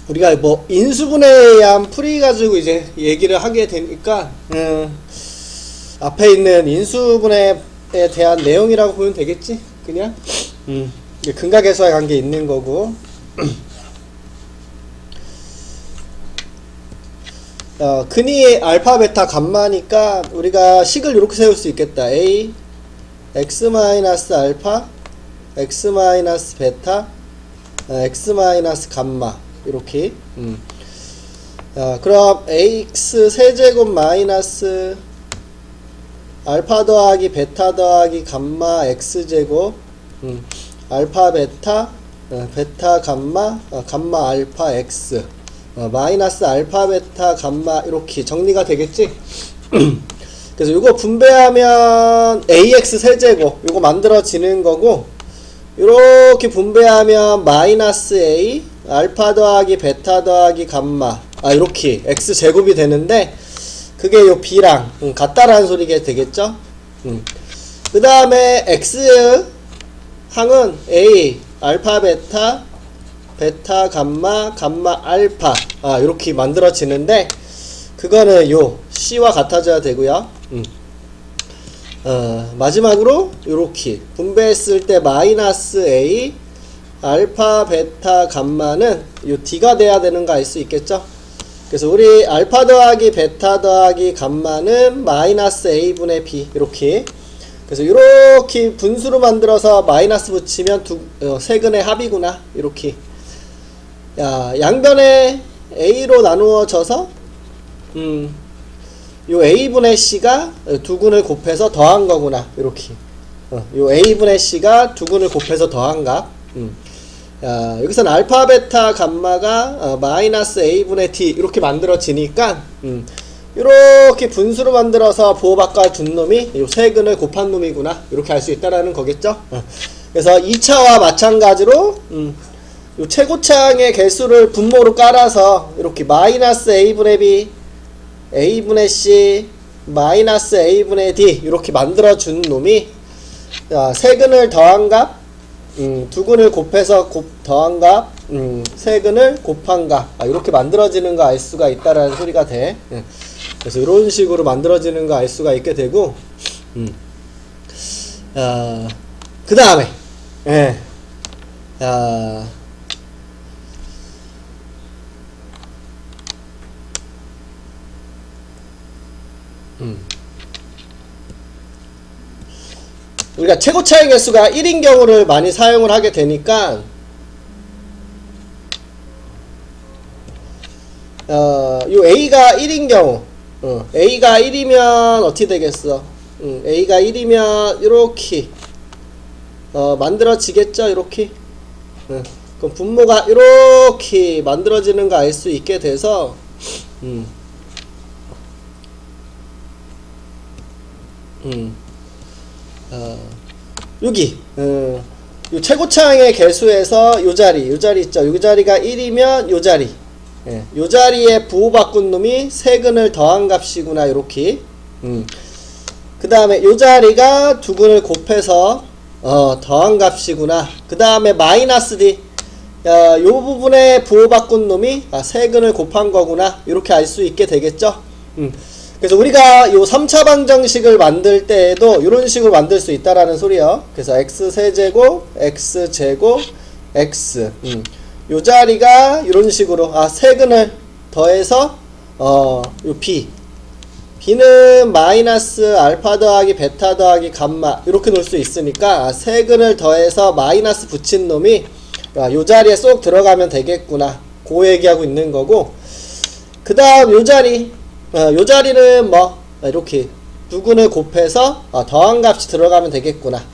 우리가 뭐 인수분해에 의한 풀이 가지고 이제 얘기를 하게 되니까 앞에 있는 인수분해에 대한 내용이라고 보면 되겠지 그냥 근각에서의 관계 있는 거고 근이 알파 베타 감마니까 우리가 식을 이렇게 세울 수 있겠다. A x 마이너스 알파 x 마이너스 베타 x 마이너스 감마 이렇게 그럼 ax 세제곱 마이너스 알파 더하기 베타 더하기 감마 x제곱 알파 베타 베타 감마 감마 알파 x 마이너스 알파 베타 감마 이렇게 정리가 되겠지? 그래서 이거 분배하면 ax 세제곱 이거 만들어지는 거고 이렇게 분배하면 마이너스 a 알파 더하기 베타 더하기 감마 이렇게 x 제곱이 되는데 그게 요 b랑 같다라는 소리가 되겠죠? 그 다음에 x 항은 a 알파 베타 베타 감마 감마 알파 이렇게 만들어지는데 그거는 요 c와 같아져야 되고요. 마지막으로 요렇게 분배했을 때 마이너스 a 알파 베타 감마는 요 d가 돼야 되는 거 알 수 있겠죠? 그래서 우리 알파 더하기 베타 더하기 감마는 마이너스 a분의 b 이렇게 그래서 이렇게 분수로 만들어서 마이너스 붙이면 세근의 합이구나 이렇게 양변에 a로 나누어져서 요 a분의 c가 두근을 곱해서 더한 거구나 이렇게 요 a분의 c가 두근을 곱해서 더한 값 여기서는 알파 베타 감마가 마이너스 a분의 d 이렇게 만들어지니까 이렇게 분수로 만들어서 보호박과 둔 놈이 요 세근을 곱한 놈이구나 이렇게 알 수 있다라는 거겠죠. 그래서 2차와 마찬가지로 요 최고차항의 개수를 분모로 깔아서 이렇게 마이너스 a분의 b a분의 c 마이너스 a분의 d 이렇게 만들어준 놈이 세근을 더한 값 두근을 곱해서 더한 값 세근을 곱한 값 이렇게 만들어지는 거 알 수가 있다라는 소리가 돼. 그래서 이런 식으로 만들어지는 거 알 수가 있게 되고 그 다음에 우리가 최고차의 개수가 1인 경우를 많이 사용을 하게 되니까 요 a가 1인 경우 a가 1이면 어떻게 되겠어? a가 1이면 이렇게 만들어지겠죠? 이렇게 그럼 분모가 이렇게 만들어지는 거 알 수 있게 돼서 여기 요 최고차항의 개수에서 요 자리 있죠? 요 자리가 1이면 요 자리 요 자리에 부호바꾼 놈이 세근을 더한 값이구나 요렇게 그 다음에 요 자리가 두근을 곱해서 더한 값이구나 그 다음에 마이너스 d 요 부분에 부호바꾼 놈이 세근을 곱한 거구나 이렇게 알 수 있게 되겠죠. 그래서 우리가 요 3차 방정식을 만들 때에도 이런 식으로 만들 수 있다라는 소리요. 그래서 x 세제곱 x 제곱 x 요 자리가 이런 식으로 세근을 더해서 요 b는 마이너스 알파 더하기 베타 더하기 감마 이렇게 놓을 수 있으니까 세근을 더해서 마이너스 붙인 놈이 요 자리에 쏙 들어가면 되겠구나 그 얘기하고 있는 거고 그 다음 요 자리는 뭐 이렇게 두근을 곱해서 더한 값이 들어가면 되겠구나.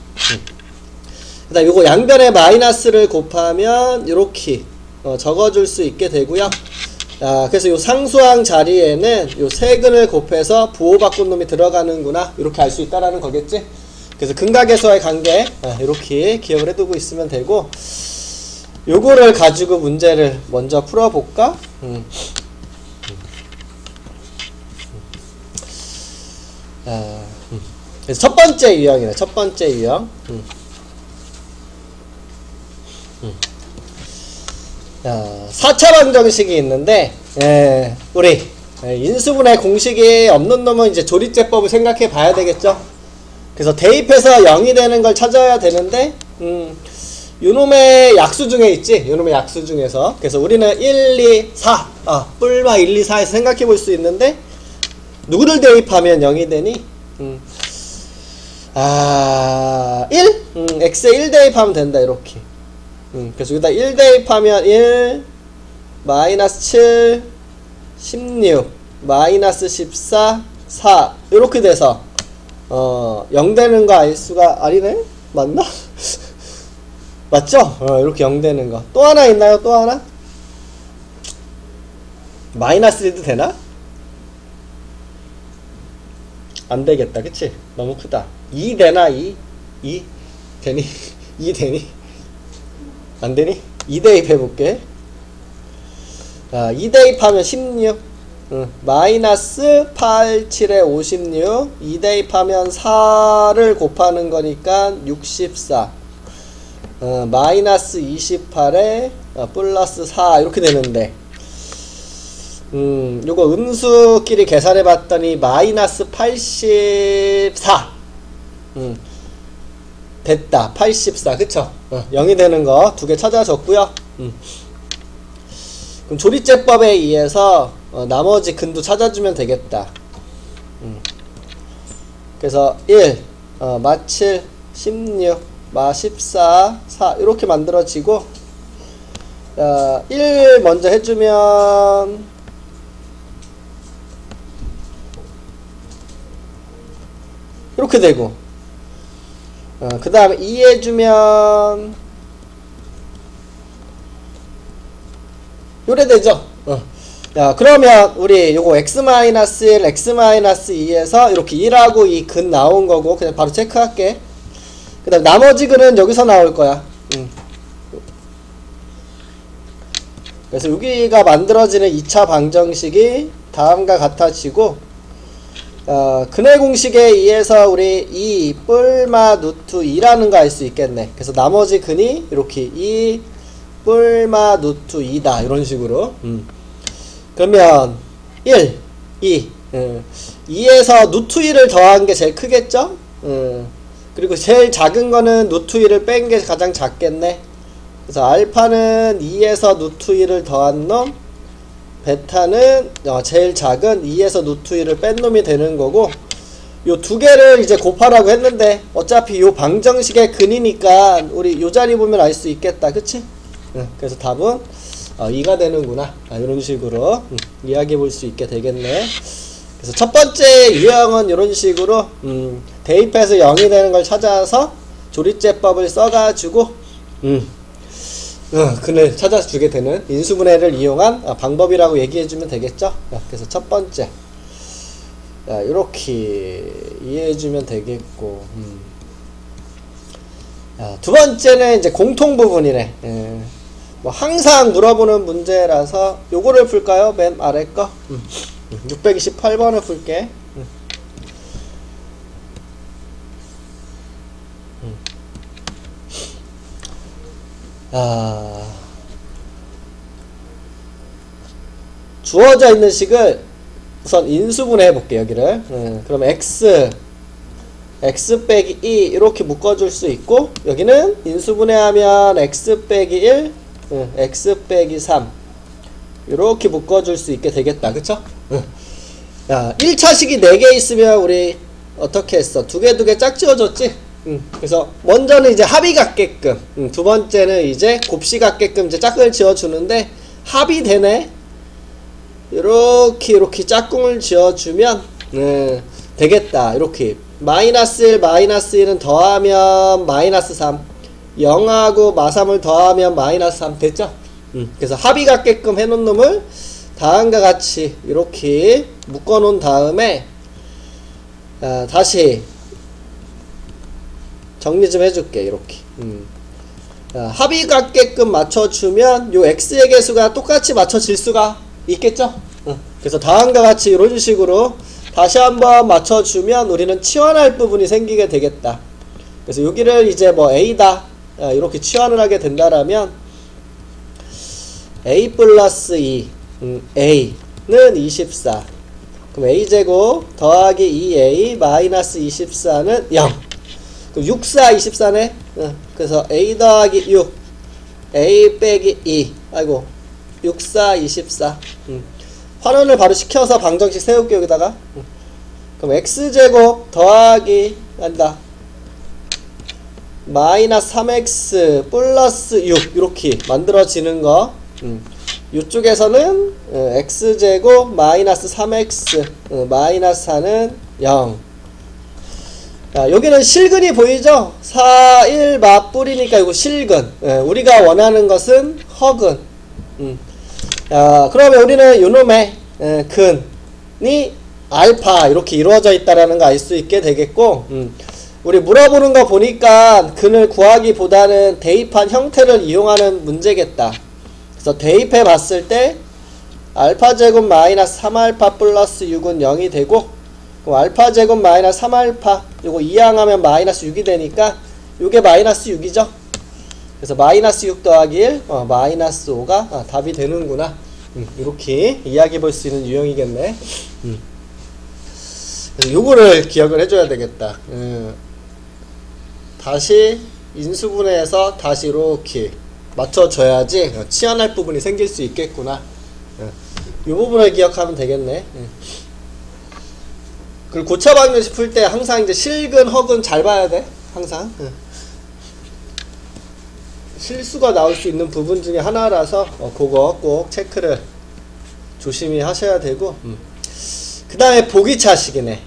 그 다음 요거 양변에 마이너스를 곱하면 이렇게 적어줄 수 있게 되고요. 그래서 요 상수항 자리에는 요 세근을 곱해서 부호바꾼 놈이 들어가는구나 이렇게 알 수 있다라는 거겠지. 그래서 근각에서의 관계 이렇게 기억을 해두고 있으면 되고 요거를 가지고 문제를 먼저 풀어볼까? 그래서 첫 번째 유형이네. 첫 번째 유형. 자, 4차 방정식이 있는데, 우리 인수분해 공식이 없는 놈은 이제 조립제법을 생각해 봐야 되겠죠. 그래서 대입해서 0이 되는 걸 찾아야 되는데, 요놈의 약수 중에 있지. 요놈의 약수 중에서. 그래서 우리는 1, 2, 4, 뿔마 1, 2, 4에서 생각해 볼 수 있는데, 누구를 대입하면 0이 되니? 1? x에 1 대입하면 된다, 이렇게. 그래서 여기다 1 대입하면 1, 마이너스 7, 16, 마이너스 14, 4. 이렇게 돼서, 0 되는 거 알 수가, 아니네? 맞나? 맞죠? 이렇게 0 되는 거. 또 하나 있나요? 또 하나? 마이너스 1도 되나? 안 되겠다. 그치? 너무 크다. 2 되나? 2? 되니? 2 되니? 안 되니? 2 대입해볼게. 자, 2 대입하면 16. 마이너스 8, 7에 56. 2 대입하면 4를 곱하는 거니까 64. 마이너스 28에 플러스 4. 이렇게 되는데. 요거 음수끼리 계산해 봤더니 마이너스 84. 됐다. 84. 그쵸? 0이 되는 거 두 개 찾아줬고요. 그럼 조립제법에 의해서 나머지 근도 찾아주면 되겠다. 그래서 1, 마 7, 16, 마 14, 4 이렇게 만들어지고 1 먼저 해주면 이렇게 되고 그 다음에 2 해주면 요래 되죠. 야, 그러면 우리 요거 x-1, x-2에서 이렇게 1하고 2 근 나온 거고 그냥 바로 체크할게. 그 다음 나머지 근은 여기서 나올 거야. 그래서 여기가 만들어지는 2차 방정식이 다음과 같아지고 근의 공식에 의해서 우리 2 뿔마 루트 2라는 거 알 수 있겠네. 그래서 나머지 근이 이렇게 2 뿔마 루트 2다 이런 식으로. 그러면 1, 2 2에서 루트 2를 더한 게 제일 크겠죠? 그리고 제일 작은 거는 루트 2를 뺀 게 가장 작겠네. 그래서 알파는 2에서 루트 2를 더한 놈, 베타는 제일 작은 2에서 루트 2를 뺀 놈이 되는 거고, 요 두 개를 이제 곱하라고 했는데 어차피 요 방정식의 근이니까 우리 요 자리 보면 알 수 있겠다. 그치? 그래서 답은 2가 되는구나. 이런 식으로 이야기해 볼 수 있게 되겠네. 그래서 첫 번째 유형은 이런 식으로 대입해서 0이 되는 걸 찾아서 조립제법을 써가지고 근을 찾아주게 되는 인수분해를 이용한 방법이라고 얘기해주면 되겠죠. 그래서 첫 번째 이렇게 이해해주면 되겠고, 두 번째는 이제 공통 부분이네. 뭐 항상 물어보는 문제라서 요거를 풀까요? 맨 아래 거 628번을 풀게. 주어져 있는 식을 우선 인수분해 해볼게. 여기를 그럼 x 빼기 2 이렇게 묶어줄 수 있고, 여기는 인수분해하면 x 빼기 1 x 빼기 3 이렇게 묶어줄 수 있게 되겠다. 그쵸? 야, 1차식이 4개 있으면 우리 어떻게 했어? 두 개 짝지어줬지? 그래서 먼저는 이제 합이 같게끔, 두 번째는 이제 곱시 같게끔 이제 짝을 지어주는데 합이 되네. 이렇게 짝꿍을 지어주면 되겠다. 이렇게 마이너스 1 마이너스 1은 더하면 마이너스 3, 0하고 마3을 더하면 마이너스 3 됐죠? 그래서 합이 같게끔 해놓은 놈을 다음과 같이 이렇게 묶어놓은 다음에 다시 정리 좀 해줄게. 이렇게 합이 같게끔 맞춰주면 요 x의 개수가 똑같이 맞춰질 수가 있겠죠? 그래서 다음과 같이 이런 식으로 다시 한번 맞춰주면 우리는 치환할 부분이 생기게 되겠다. 그래서 여기를 이제 뭐 a다 이렇게 치환을 하게 된다라면 a 플러스 2 a는 24. 그럼 a제곱 더하기 2a 마이너스 24는 0. 그럼 6, 4, 24네. 그래서 a 더하기 6 a 빼기 2 아이고 6, 4, 24. 환원을 바로 시켜서 방정식 세울게 여기다가. 그럼 x제곱 더하기 한다 마이너스 3x 플러스 6 이렇게 만들어지는 거. 이쪽에서는 x제곱 마이너스 3x 마이너스 4는 0. 여기는 실근이 보이죠? 4, 1 맞불이니까 이거 실근. 우리가 원하는 것은 허근. 그러면 우리는 요놈의 근이 알파 이렇게 이루어져 있다라는 거 알 수 있게 되겠고, 우리 물어보는 거 보니까 근을 구하기보다는 대입한 형태를 이용하는 문제겠다. 그래서 대입해 봤을 때 알파 제곱 마이너스 3알파 플러스 6은 0이 되고, 그럼 알파 제곱 마이너스 3알파 요거 이항하면 마이너스 6이 되니까 요게 마이너스 6이죠. 그래서 마이너스 6 더하기 1 마이너스 5가 답이 되는구나. 이렇게 이야기해 볼 수 있는 유형이겠네. 그래서 요거를 기억을 해줘야 되겠다. 다시 인수분해해서 다시 이렇게 맞춰줘야지 치환할 부분이 생길 수 있겠구나. 이 부분을 기억하면 되겠네. 그리고 고차 방정식 풀 때 항상 이제 실근, 허근 잘 봐야 돼. 항상. 실수가 나올 수 있는 부분 중에 하나라서 그거 꼭 체크를 조심히 하셔야 되고. 그 다음에 보기차식이네.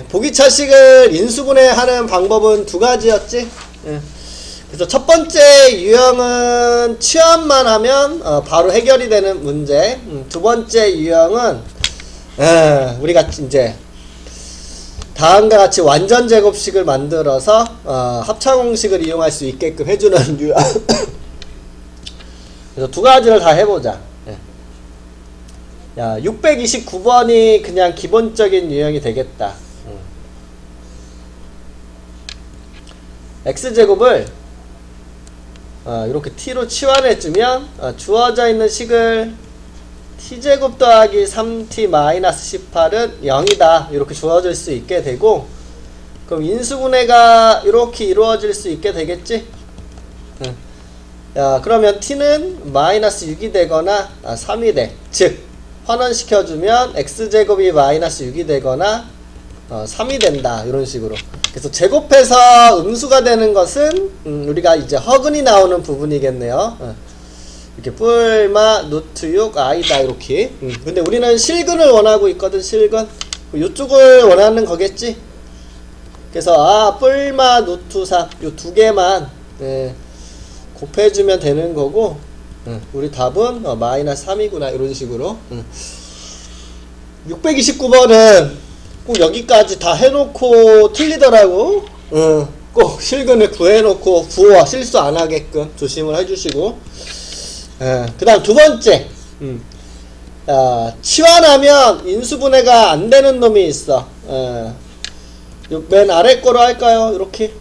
보기차식을 인수분해하는 방법은 두 가지였지. 그래서 첫 번째 유형은 치환만 하면 바로 해결이 되는 문제. 두 번째 유형은 우리가 이제 다음과 같이 완전 제곱식을 만들어서 합차공식을 이용할 수 있게끔 해주는 유형. 그래서 두 가지를 다 해보자. 야, 629번이 그냥 기본적인 유형이 되겠다. x제곱을 이렇게 t로 치환해주면 주어져 있는 식을 t제곱 더하기 3t 마이너스 18은 0이다 이렇게 주어질 수 있게 되고, 그럼 인수분해가 이렇게 이루어질 수 있게 되겠지. 그러면 t는 마이너스 6이 되거나 3이 돼. 즉 환원시켜주면 x제곱이 마이너스 6이 되거나 3이 된다 이런 식으로. 그래서 제곱해서 음수가 되는 것은 우리가 이제 허근이 나오는 부분이겠네요. 이렇게 뿔마 루트 6 i다 이렇게. 근데 우리는 실근을 원하고 있거든. 실근 요쪽을 원하는 거겠지. 그래서 뿔마 루트 3 요 두 개만 곱해주면 되는 거고, 우리 답은 마이너스 3이구나 이런 식으로. 629번은 꼭 여기까지 다 해놓고 틀리더라고. 꼭 실근을 구해놓고 부호 실수 안 하게끔 조심을 해주시고. 그 다음 두 번째. 치환하면 인수분해가 안 되는 놈이 있어. 맨 아래 거로 할까요? 이렇게.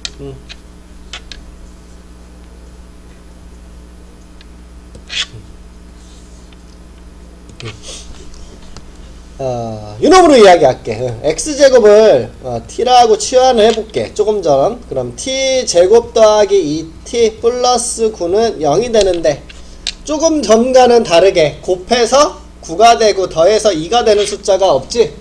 이놈으로 이야기할게. x제곱을 t라고 치환을 해볼게. 조금 전. 그럼 t제곱 더하기 2t 플러스 9는 0이 되는데, 조금 전과는 다르게 곱해서 9가 되고 더해서 2가 되는 숫자가 없지.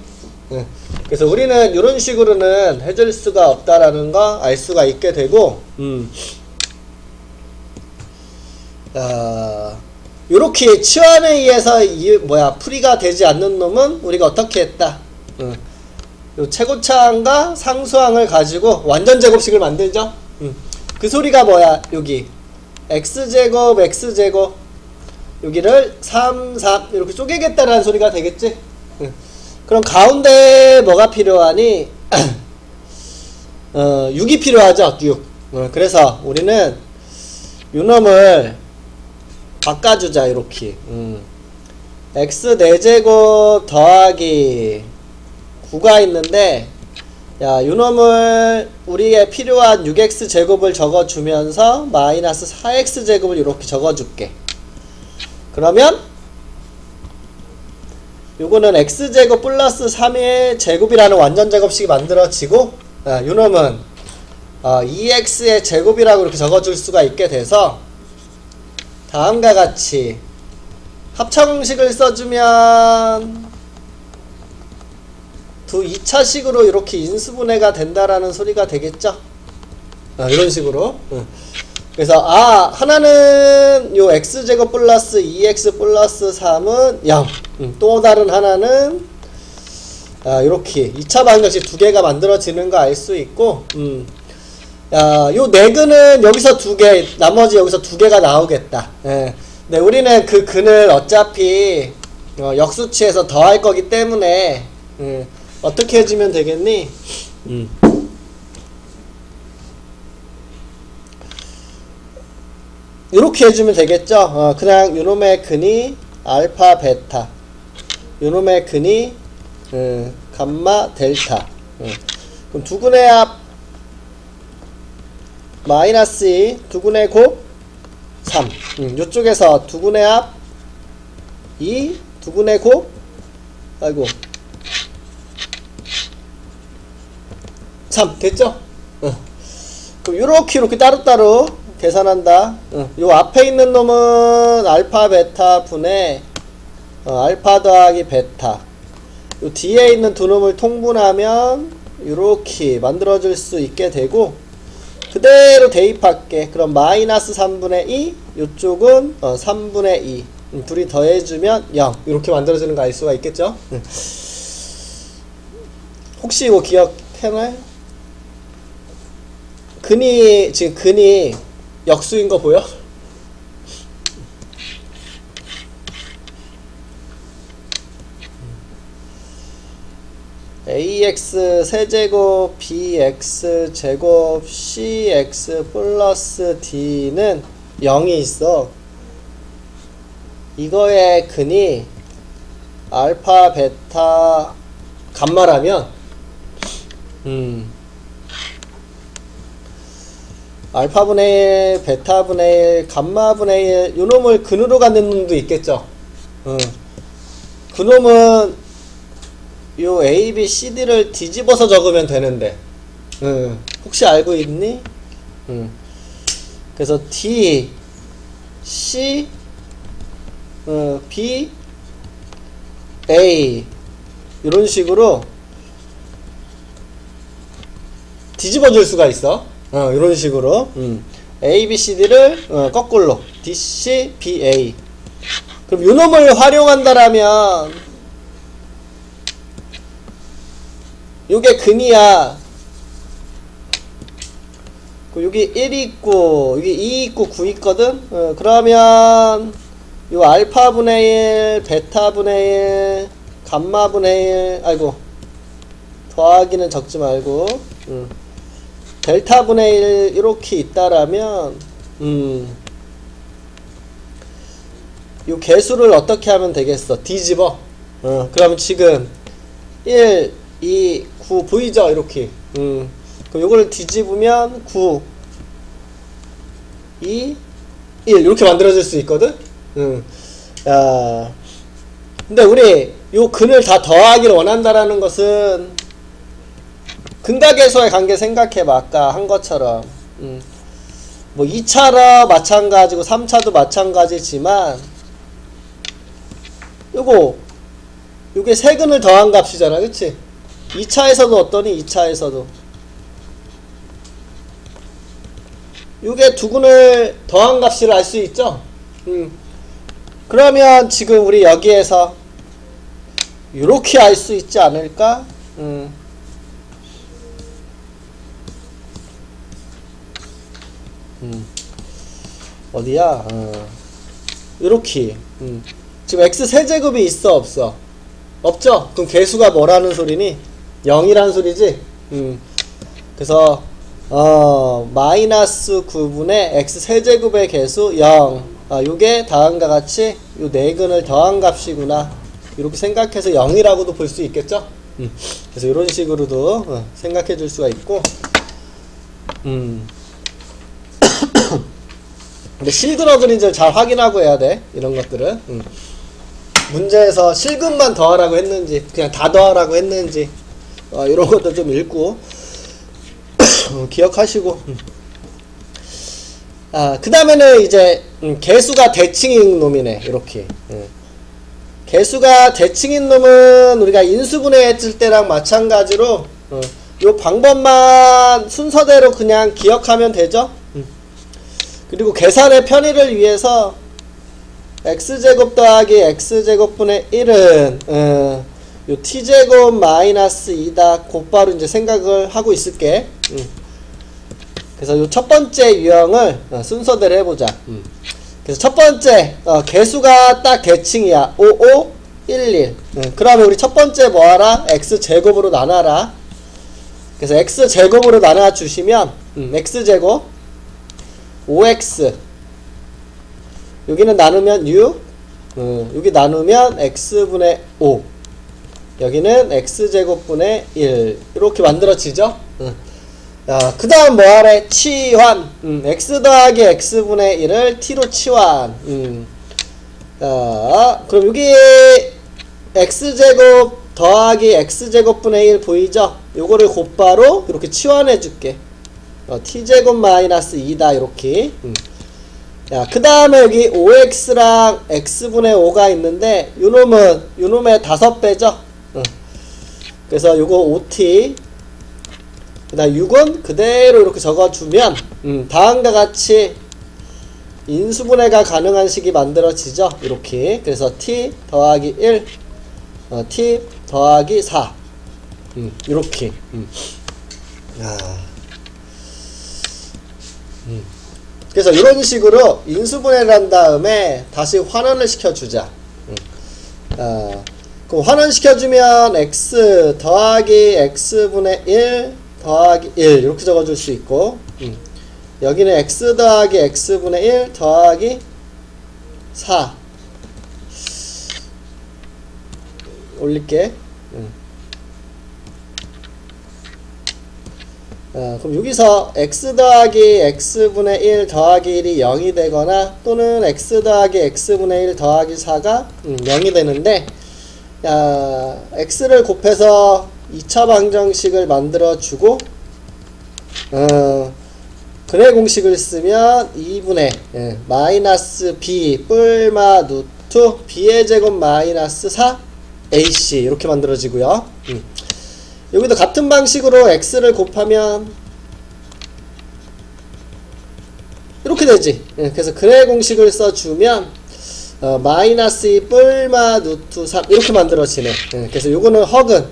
그래서 우리는 이런 식으로는 해줄 수가 없다라는 거 알 수가 있게 되고, 요렇게 치환에 의해서 풀이가 되지 않는 놈은 우리가 어떻게 했다. 요 최고차항과 상수항을 가지고 완전 제곱식을 만들죠. 그 소리가 뭐야? 여기 x제곱 x제곱 여기를 3, 3 이렇게 쪼개겠다라는 소리가 되겠지. 그럼 가운데 뭐가 필요하니? 6이 필요하죠. 6. 그래서 우리는 요 놈을 바꿔주자 이렇게. x 4제곱 더하기 9가 있는데 야, 요놈을 우리의 필요한 6x제곱을 적어주면서 마이너스 4x제곱을 이렇게 적어줄게. 그러면 요거는 x제곱 플러스 3의 제곱이라는 완전제곱식이 만들어지고, 요놈은 2x의 제곱이라고 이렇게 적어줄 수가 있게 돼서 다음과 같이 합차공식을 써주면 2차식으로 이렇게 인수분해가 된다라는 소리가 되겠죠? 이런 식으로. 그래서 하나는 요 x제곱 플러스 2x 플러스 3은 0. 또 다른 하나는 이렇게 2차 방정식 두 개가 만들어지는 거 알 수 있고, 요 네근은 여기서 두 개, 나머지 여기서 두 개가 나오겠다. 네, 우리는 그 근을 어차피 역수치에서 더할 거기 때문에 어떻게 해주면 되겠니? 이렇게 해주면 되겠죠? 그냥 요놈의 근이 알파 베타, 요놈의 근이 감마 델타. 그럼 두근의 합 마이너스 2, 두근의 곱 3. 요쪽에서 두근의 합 2, 두근의 곱, 아이고 3 됐죠? 그럼 이렇게 따로따로 계산한다. 요 앞에 있는 놈은 알파 베타 분의 알파 더하기 베타. 요 뒤에 있는 두 놈을 통분하면 이렇게 만들어질 수 있게 되고, 그대로 대입할게. 그럼 마이너스 3분의 2, 요쪽은 3분의 2. 둘이 더해주면 0. 이렇게 만들어지는 거 알 수가 있겠죠? 혹시 이거 기억해놔요? 지금 근이 역수인 거 보여? ax 세제곱 bx 제곱 cx 플러스 d는 0이 있어. 이거의 근이 알파 베타 감마라면 알파분의 1, 베타분의 1, 감마분의 1 요놈을 근으로 갖는 놈도 있겠죠. 그놈은 요 A, B, C, D를 뒤집어서 적으면 되는데 혹시 알고 있니? 그래서 D, C, B, A 이런 식으로 뒤집어 줄 수가 있어. 이런 식으로 A, B, C, D를 거꾸로 D, C, B, A. 그럼 요놈을 활용한다라면 요게 근이야. 여기 1 있고 여기 2 있고 9 있거든. 그러면 요 알파분의 1, 베타분의 1, 감마분의 1, 아이고 더하기는 적지 말고 델타분의 1 이렇게 있다라면 요 개수를 어떻게 하면 되겠어? 뒤집어. 그러면 지금 1, 2, 9 보이죠? 이렇게. 그럼 요거를 뒤집으면 9, 2, 1 이렇게 만들어질 수 있거든? 야. 근데 우리 요 근을 다 더하기를 원한다라는 것은 근각계수의 관계 생각해봐. 아까 한 것처럼. 뭐 2차라 마찬가지고 3차도 마찬가지지만 요게 세 근을 더한 값이잖아. 그치? 2차에서도 어떠니? 2차에서도 요게 두 근을 더한 값을 알 수 있죠? 그러면 지금 우리 여기에서 요렇게 알 수 있지 않을까? 어디야? 요렇게. 지금 x 세제곱이 있어 없어? 없죠? 그럼 개수가 뭐라는 소리니? 0이라는 소리지? 그래서 마이너스 9분의 x 세제곱의 개수 0. 요게 다음과 같이 요 네 근을 더한 값이구나. 이렇게 생각해서 0이라고도 볼 수 있겠죠? 그래서 이런 식으로도 생각해 줄 수가 있고, 근데 실근어근인지를 잘 확인하고 해야 돼. 이런 것들은. 문제에서 실근만 더하라고 했는지, 그냥 다 더하라고 했는지, 이런 것도 좀 읽고, 기억하시고. 그 다음에는 이제, 개수가 대칭인 놈이네. 이렇게. 개수가 대칭인 놈은 우리가 인수분해했을 때랑 마찬가지로, 요 방법만 순서대로 그냥 기억하면 되죠. 그리고 계산의 편의를 위해서 x제곱 더하기 x제곱분의 1은 요 t제곱 마이너스 2다 곧바로 이제 생각을 하고 있을게. 그래서 요 첫 번째 유형을 순서대로 해보자. 그래서 첫 번째 개수가 딱 대칭이야. 5, 5, 1, 1. 그러면 우리 첫 번째 뭐하라? x제곱으로 나눠라. 그래서 x제곱으로 나눠주시면 x제곱 5x 여기는 나누면 6 여기 나누면 x분의 5 여기는 x제곱분의 1 이렇게 만들어지죠. 그 다음 뭐하래? 치환. x 더하기 x분의 1을 t로 치환. 그럼 여기 x제곱 더하기 x제곱분의 1 보이죠? 요거를 곧바로 이렇게 치환해 줄게. t제곱 마이너스 2다 이렇게. 그 다음에 여기 5x랑 x분의 5가 있는데 요놈의 5배죠. 그래서 요거 5t 그 다음 6은 그대로 이렇게 적어주면 다음과 같이 인수분해가 가능한 식이 만들어지죠. 이렇게. 그래서 t 더하기 1 t 더하기 4 이렇게. 그래서 이런 식으로 인수분해를 한 다음에 다시 환원을 시켜주자. 그럼 환원시켜주면 x 더하기 x분의 1 더하기 1 이렇게 적어줄 수 있고, 여기는 x 더하기 x분의 1 더하기 4 올릴게. 그럼 여기서 x 더하기 x분의 1 더하기 1이 0이 되거나 또는 x 더하기 x분의 1 더하기 4가 0이 되는데, x를 곱해서 2차 방정식을 만들어주고 근해 공식을 쓰면 2분의 마이너스 b 뿔마 루트 b의 제곱 마이너스 4 ac 이렇게 만들어지고요. 여기도 같은 방식으로 x를 곱하면 이렇게 되지. 그래서 근해 공식을 써주면 마이너스 2 뿔마 루트 3 이렇게 만들어지네. 그래서 요거는 허근,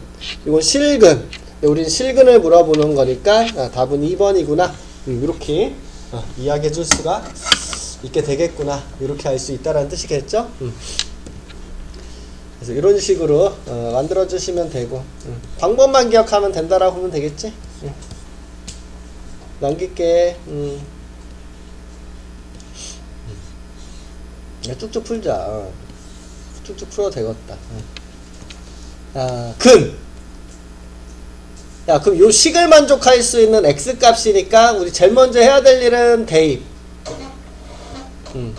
요건 실근. 우린 실근을 물어보는 거니까 답은 2번이구나. 이렇게 이야기해 줄 수가 있게 되겠구나. 이렇게 알 수 있다라는 뜻이겠죠. 그래서 이런 식으로 만들어 주시면 되고, 방법만 기억하면 된다라고 하면 되겠지. 넘길게. 쭉쭉 풀자. 쭉쭉 풀어도 되겠다. 근. 그럼 요 식을 만족할 수 있는 x 값이니까 우리 제일 먼저 해야 될 일은 대입. 그럼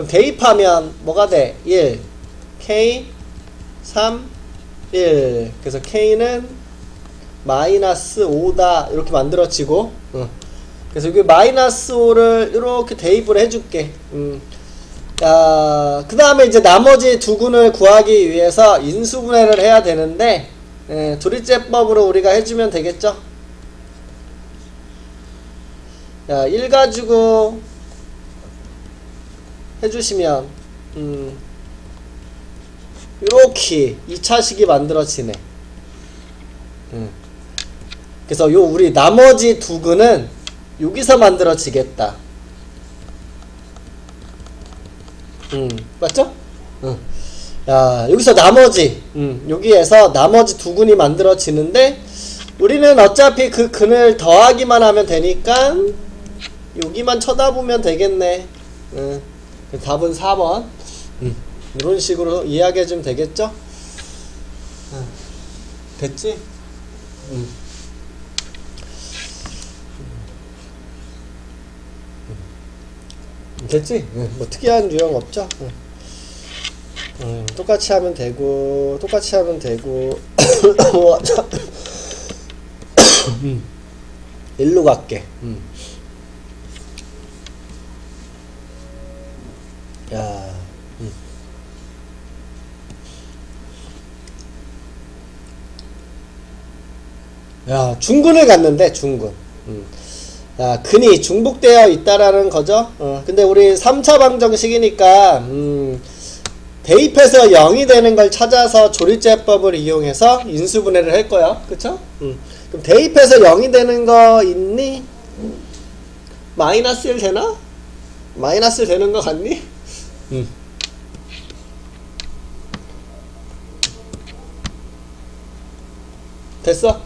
대입하면 뭐가 돼? 1 k 3 1 그래서 k는 마이너스 5다 이렇게 만들어지고, 그래서 여기 마이너스 5를 이렇게 대입을 해줄게. 그 다음에 이제 나머지 두 군을 구하기 위해서 인수분해를 해야 되는데, 두리째법으로 우리가 해주면 되겠죠. 1 가지고 해주시면 이렇게 2차식이 만들어지네. 그래서 요 우리 나머지 두 근은 여기서 만들어지겠다. 맞죠? 여기서 나머지 여기에서 나머지 두 근이 만들어지는데, 우리는 어차피 그 근을 더하기만 하면 되니까 여기만 쳐다보면 되겠네. 답은 4번. 이런 식으로 이야기해 주면 되겠죠? 됐지? 됐지? 뭐 특이한 유형 없죠? 똑같이 하면 되고 일로 갈게. 야, 야, 중군을 갔는데 중군. 야, 근이 중복되어 있다라는 거죠. 근데 우리 3차 방정식이니까 대입해서 0이 되는 걸 찾아서 조리제법을 이용해서 인수분해를 할 거야. 그쵸? 그럼 대입해서 0이 되는 거 있니? 마이너스 1 되나? 마이너스 1 되는 거 같니? 됐어?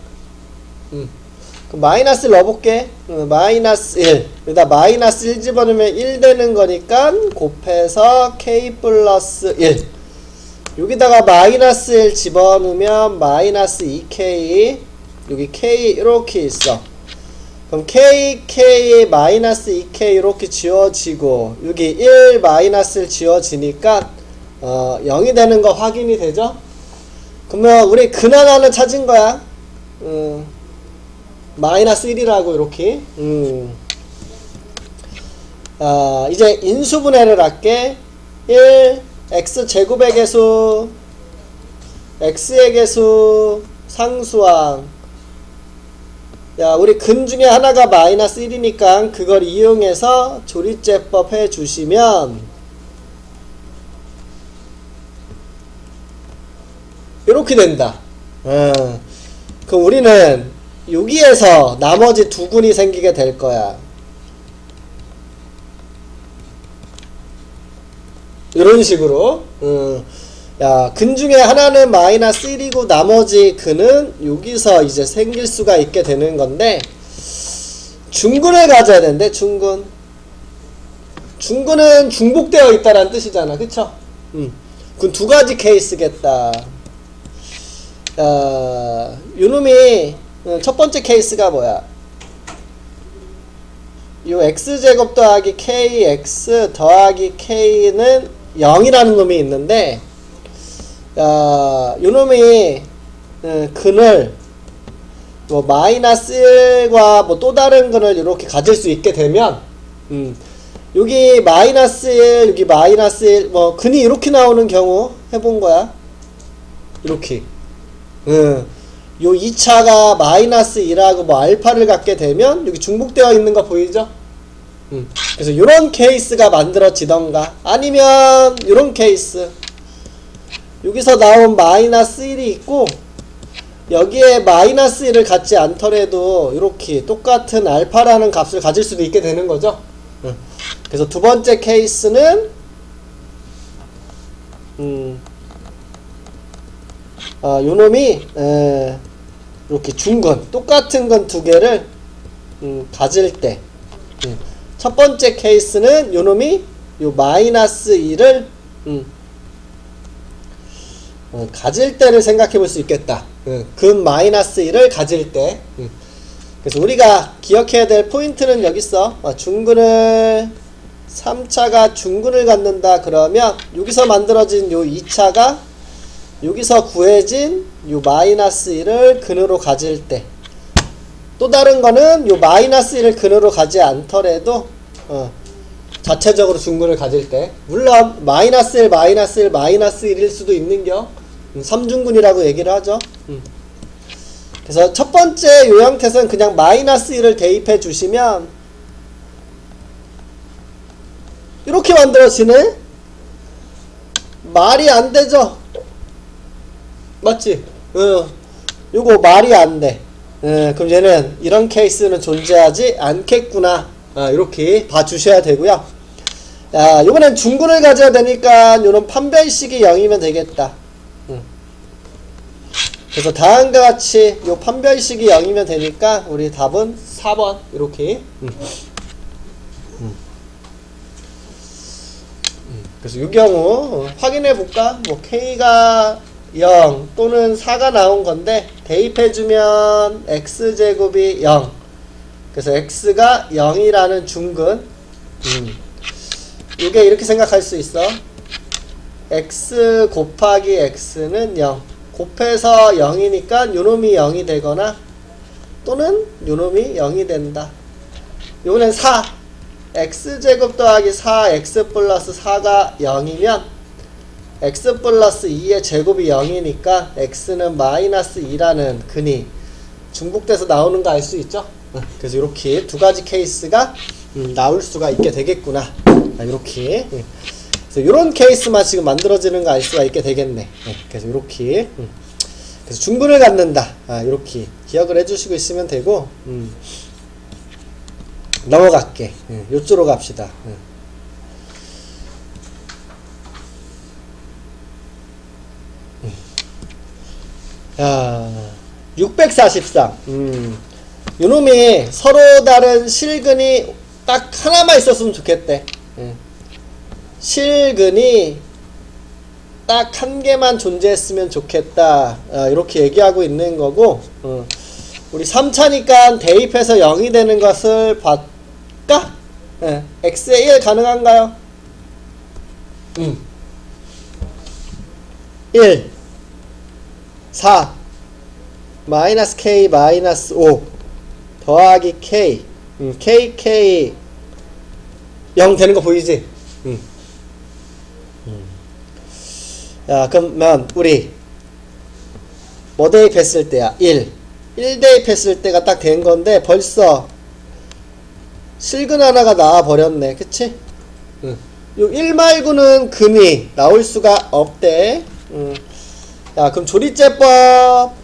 그럼 마이너스 1 넣어볼게. 마이너스 1 여기다 마이너스 1 집어넣으면 1 되는 거니까 곱해서 k 플러스 1 여기다가 마이너스 1 집어넣으면 마이너스 2k 여기 k 이렇게 있어. 그럼 k 마이너스 2k 이렇게 지워지고 여기 1 마이너스 1 지워지니까 0이 되는 거 확인이 되죠? 그러면 우리 근 하나는 찾은 거야. 마이너스 1이라고 이렇게. 이제 인수분해를 할게. 1 x제곱의 개수 x의 개수 상수항. 야, 우리 근 중에 하나가 마이너스 1이니까 그걸 이용해서 조리제법 해주시면 이렇게 된다. 그럼 우리는 여기에서 나머지 두 군이 생기게 될 거야. 이런 식으로. 야, 근 중에 하나는 마이너스 1이고 나머지 근은 여기서 이제 생길 수가 있게 되는 건데 중근을 가져야 되는데 중근. 중근은 중복되어 있다라는 뜻이잖아. 그쵸? 그럼 두 가지 케이스겠다. 요놈이 첫 번째 케이스가 뭐야? 요 x제곱 더하기 kx 더하기 k는 0이라는 놈이 있는데 요놈이 근을 뭐 마이너스 1과 뭐 또 다른 근을 이렇게 가질 수 있게 되면 여기 마이너스 1 여기 마이너스 1 뭐 근이 이렇게 나오는 경우 해본 거야. 이렇게 요 2차가 마이너스 2라고 뭐 알파를 갖게 되면 여기 중복되어 있는 거 보이죠? 그래서 요런 케이스가 만들어지던가 아니면 요런 케이스 여기서 나온 마이너스 1이 있고 여기에 마이너스 1을 갖지 않더라도 이렇게 똑같은 알파라는 값을 가질 수도 있게 되는 거죠. 그래서 두 번째 케이스는 요놈이 이렇게 중근 똑같은 건 두 개를 가질 때 첫 번째 케이스는 요놈이 요 마이너스 2를 가질 때를 생각해 볼 수 있겠다. 근 마이너스 1을 가질 때. 그래서 우리가 기억해야 될 포인트는 여기 있어. 중근을 3차가 중근을 갖는다 그러면 여기서 만들어진 요 2차가 여기서 구해진 요 마이너스 1을 근으로 가질 때. 또 다른 거는 요 마이너스 1을 근으로 가지 않더라도 자체적으로 중근을 가질 때. 물론 마이너스 1 마이너스 1 마이너스 1일 수도 있는겨. 3중근이라고 얘기를 하죠. 그래서 첫 번째 요 형태에서는 그냥 마이너스 1을 대입해 주시면 이렇게 만들어지네? 말이 안 되죠? 맞지? 요거 말이 안 돼. 그럼 얘는 이런 케이스는 존재하지 않겠구나. 이렇게 봐주셔야 되고요. 요번엔 중근을 가져야 되니까 요런 판별식이 0이면 되겠다. 그래서 다음과 같이 요 판별식이 0이면 되니까 우리 답은 4번 이렇게. 그래서 이 경우 확인해 볼까? 뭐 K가 0 또는 4가 나온 건데 대입해주면 x제곱이 0. 그래서 x가 0이라는 중근. 이게 이렇게 생각할 수 있어. x 곱하기 x는 0. 곱해서 0이니까 요놈이 0이 되거나 또는 요놈이 0이 된다. 요거는 4. x제곱 더하기 4x 플러스 4가 0이면 x 플러스 2의 제곱이 0이니까 x는 마이너스 2라는 근이 중복돼서 나오는 거 알 수 있죠? 그래서 이렇게 두 가지 케이스가 나올 수가 있게 되겠구나. 이렇게. 그래서 이런 케이스만 지금 만들어지는 거 알 수가 있게 되겠네. 그래서 이렇게. 그래서 중근을 갖는다. 이렇게 기억을 해주시고 있으면 되고. 넘어갈게. 요쪽으로 갑시다. 야, 643. 요놈이 서로 다른 실근이 딱 하나만 있었으면 좋겠대. 실근이 딱 한 개만 존재했으면 좋겠다. 이렇게 얘기하고 있는 거고, 우리 3차니까 대입해서 0이 되는 것을 볼까? x의 1 가능한가요? 1 4 마이너스 k 마이너스 5 더하기 k k 0 되는 거 보이지? 야, 그러면 우리 뭐 대입했을 때야? 1 대입했을 때가 딱 된 건데 벌써 실근 하나가 나와 버렸네. 그치? 요 1 말고는 근이 나올 수가 없대. 야, 그럼 조리제법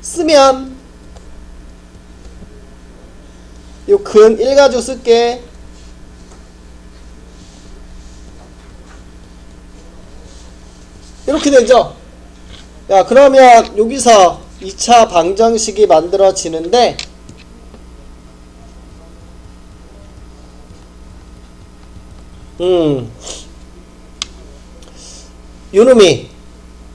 쓰면 요 근 1 가지고 쓸게. 이렇게 되죠? 야, 그러면 여기서 2차 방정식이 만들어지는데 요놈이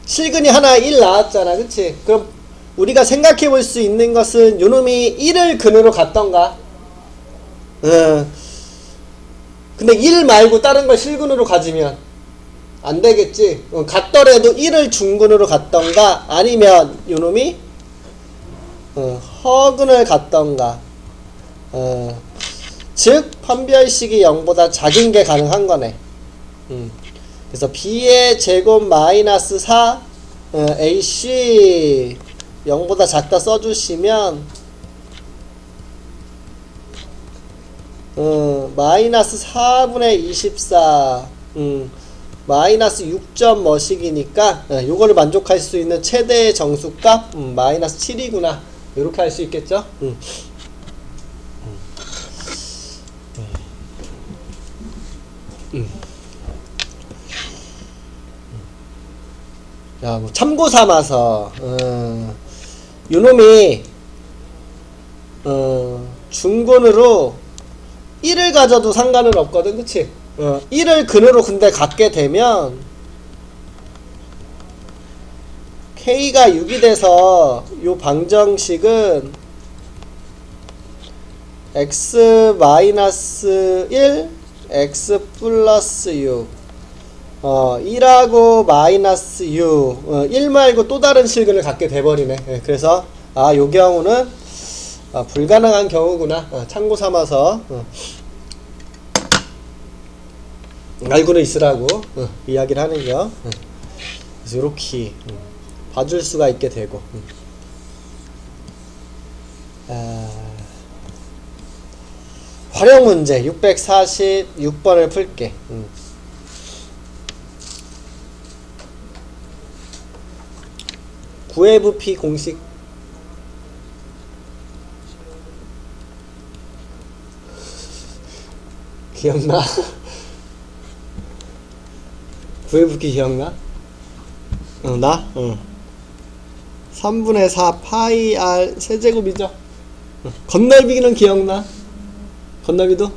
실근이 하나 1 나왔잖아. 그치? 그럼 우리가 생각해 볼 수 있는 것은 요놈이 1을 근으로 갔던가. 근데 1 말고 다른 걸 실근으로 가지면 안 되겠지. 갔더라도 1을 중근으로 갔던가 아니면 요놈이 허근을 갔던가. 즉 판별식이 0보다 작은 게 가능한 거네. 그래서 b의 제곱 마이너스 4 ac 0보다 작다 써주시면 마이너스 4분의 24 마이너스 6점 뭐식이니까 요거를 만족할 수 있는 최대의 정수값 마이너스 7이구나. 이렇게 할 수 있겠죠? 야, 뭐 참고 삼아서 요놈이 중근으로 1을 가져도 상관은 없거든. 그치? 1을 근으로 근데 갖게 되면 k가 6이 돼서 요 방정식은 x 마이너스 1 x 플러스 6 1하고 마이너스 6 1 말고 또 다른 실근을 갖게 돼버리네. 그래서 요 경우는 불가능한 경우구나. 참고 삼아서 알고는 있으라고 이야기를 하는겨. 그래서 요렇게 봐줄 수가 있게 되고. 활용 문제 646번을 풀게. 구해부피 공식 기억나? 구해부피 기억나? 나? 3분의 4 파이 r 세제곱이죠. 건널비는 기억나? 건널비도?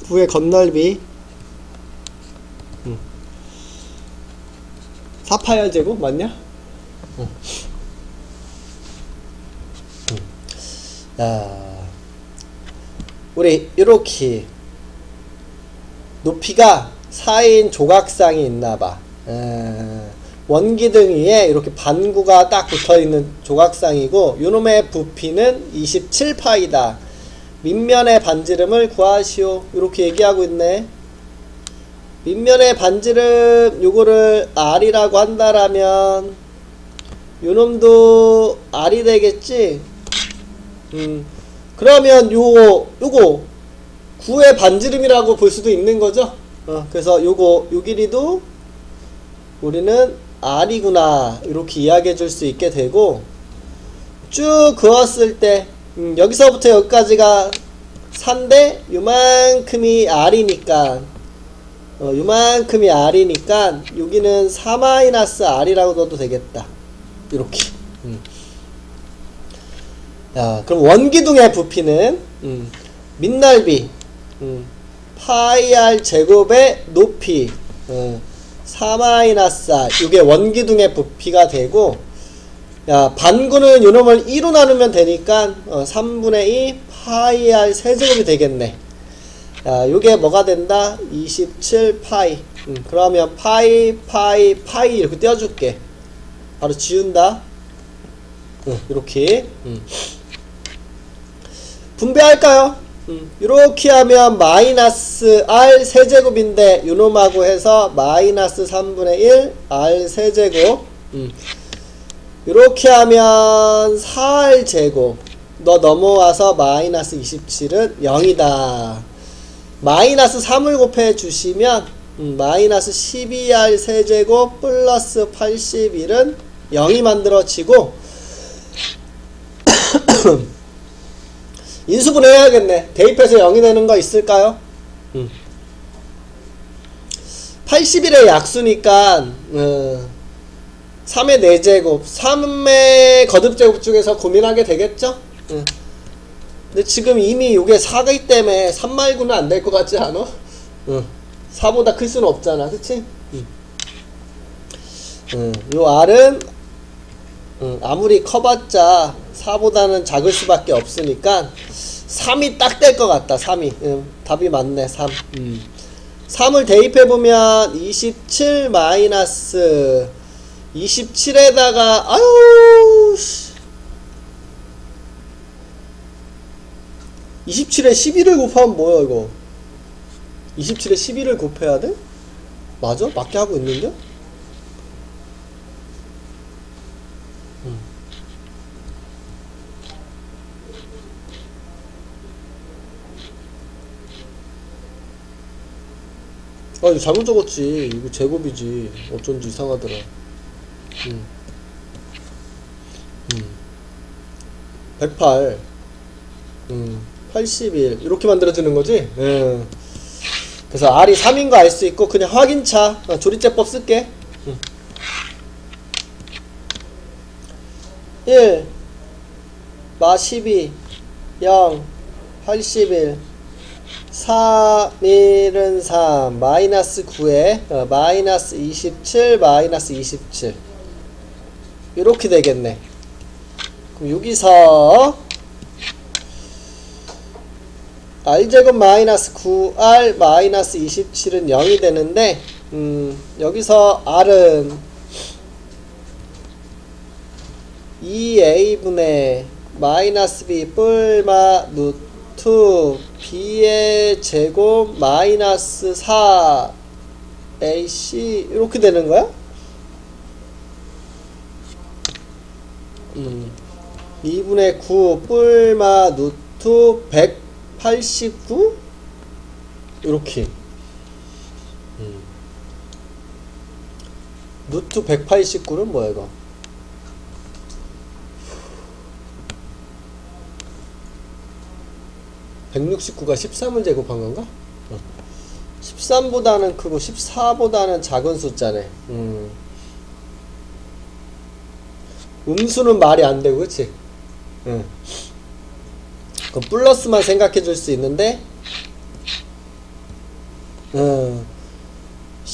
9의 건널비 4파이 r 제곱 맞냐? 자, 우리 이렇게 높이가 4인 조각상이 있나봐. 원기둥 위에 이렇게 반구가 딱 붙어있는 조각상이고 요놈의 부피는 27파이다. 밑면의 반지름을 구하시오. 이렇게 얘기하고 있네. 밑면의 반지름 요거를 R이라고 한다라면 요놈도 R이 되겠지. 그러면 요거 9의 반지름이라고 볼 수도 있는 거죠. 그래서 요 길이도 우리는 R이구나 이렇게 이야기해 줄 수 있게 되고, 쭉 그었을 때 여기서부터 여기까지가 4인데 요만큼이 R이니까 요만큼이 R이니까 여기는 4-R이라고 넣어도 되겠다. 이렇게. 자, 그럼 원기둥의 부피는 밑넓이 파이 R 제곱의 높이 4-R 이게 원기둥의 부피가 되고, 야, 반구는 요놈을 2로 나누면 되니까 3분의 2 파이 R 세제곱이 되겠네. 야, 요게 뭐가 된다? 27파이. 그러면 파이 이렇게 떼어줄게. 바로 지운다. 이렇게. 분배할까요? 이렇게 하면 마이너스 R 세제곱인데 요놈하고 해서 마이너스 3분의 1 R 세제곱. 이렇게 하면 4R 제곱. 너 넘어와서 마이너스 27은 0이다. 마이너스 3을 곱해 주시면 마이너스 12R 세제곱 플러스 81은 0이 만들어지고 인수분해 해야겠네. 대입해서 0이 되는 거 있을까요? 81의 약수니까 3의 4제곱 3의 거듭제곱 중에서 고민하게 되겠죠? 근데 지금 이미 요게 4기 때문에 3 말고는 안 될 것 같지 않아? 4보다 클 수는 없잖아. 그치? 요 R은 아무리 커봤자 4보다는 작을 수밖에 없으니까 3이 딱 될 것 같다. 3이. 답이 맞네. 3. 3을 대입해보면 27 마이너스 27에다가 아유 27에 11을 곱하면 뭐야 이거? 27에 11을 곱해야 돼? 맞아? 맞게 하고 있는데? 아 이거 잘못 적었지. 이거 제곱이지. 어쩐지 이상하더라. 108 81 이렇게 만들어지는 거지. 그래서 R이 3인 거 알 수 있고 그냥 확인차 조리제법 쓸게. 1 마 12 0 81 3 1은 3 마이너스 9에 마이너스 27 마이너스 27 이렇게 되겠네. 그럼 여기서 R제곱 마이너스 9R 마이너스 27은 0이 되는데 여기서 R은 2A분의 마이너스 B 뿔마 루트 B의 제곱 마이너스 4AC 이렇게 되는 거야? 2분의 9 뿔마 루트 189 이렇게 루트 189는 뭐야 이거? 169가 13을 제곱한 건가? 13보다는 크고 14보다는 작은 숫자네. 음수는 말이 안 되고, 그치? 그럼 플러스만 생각해 줄 수 있는데,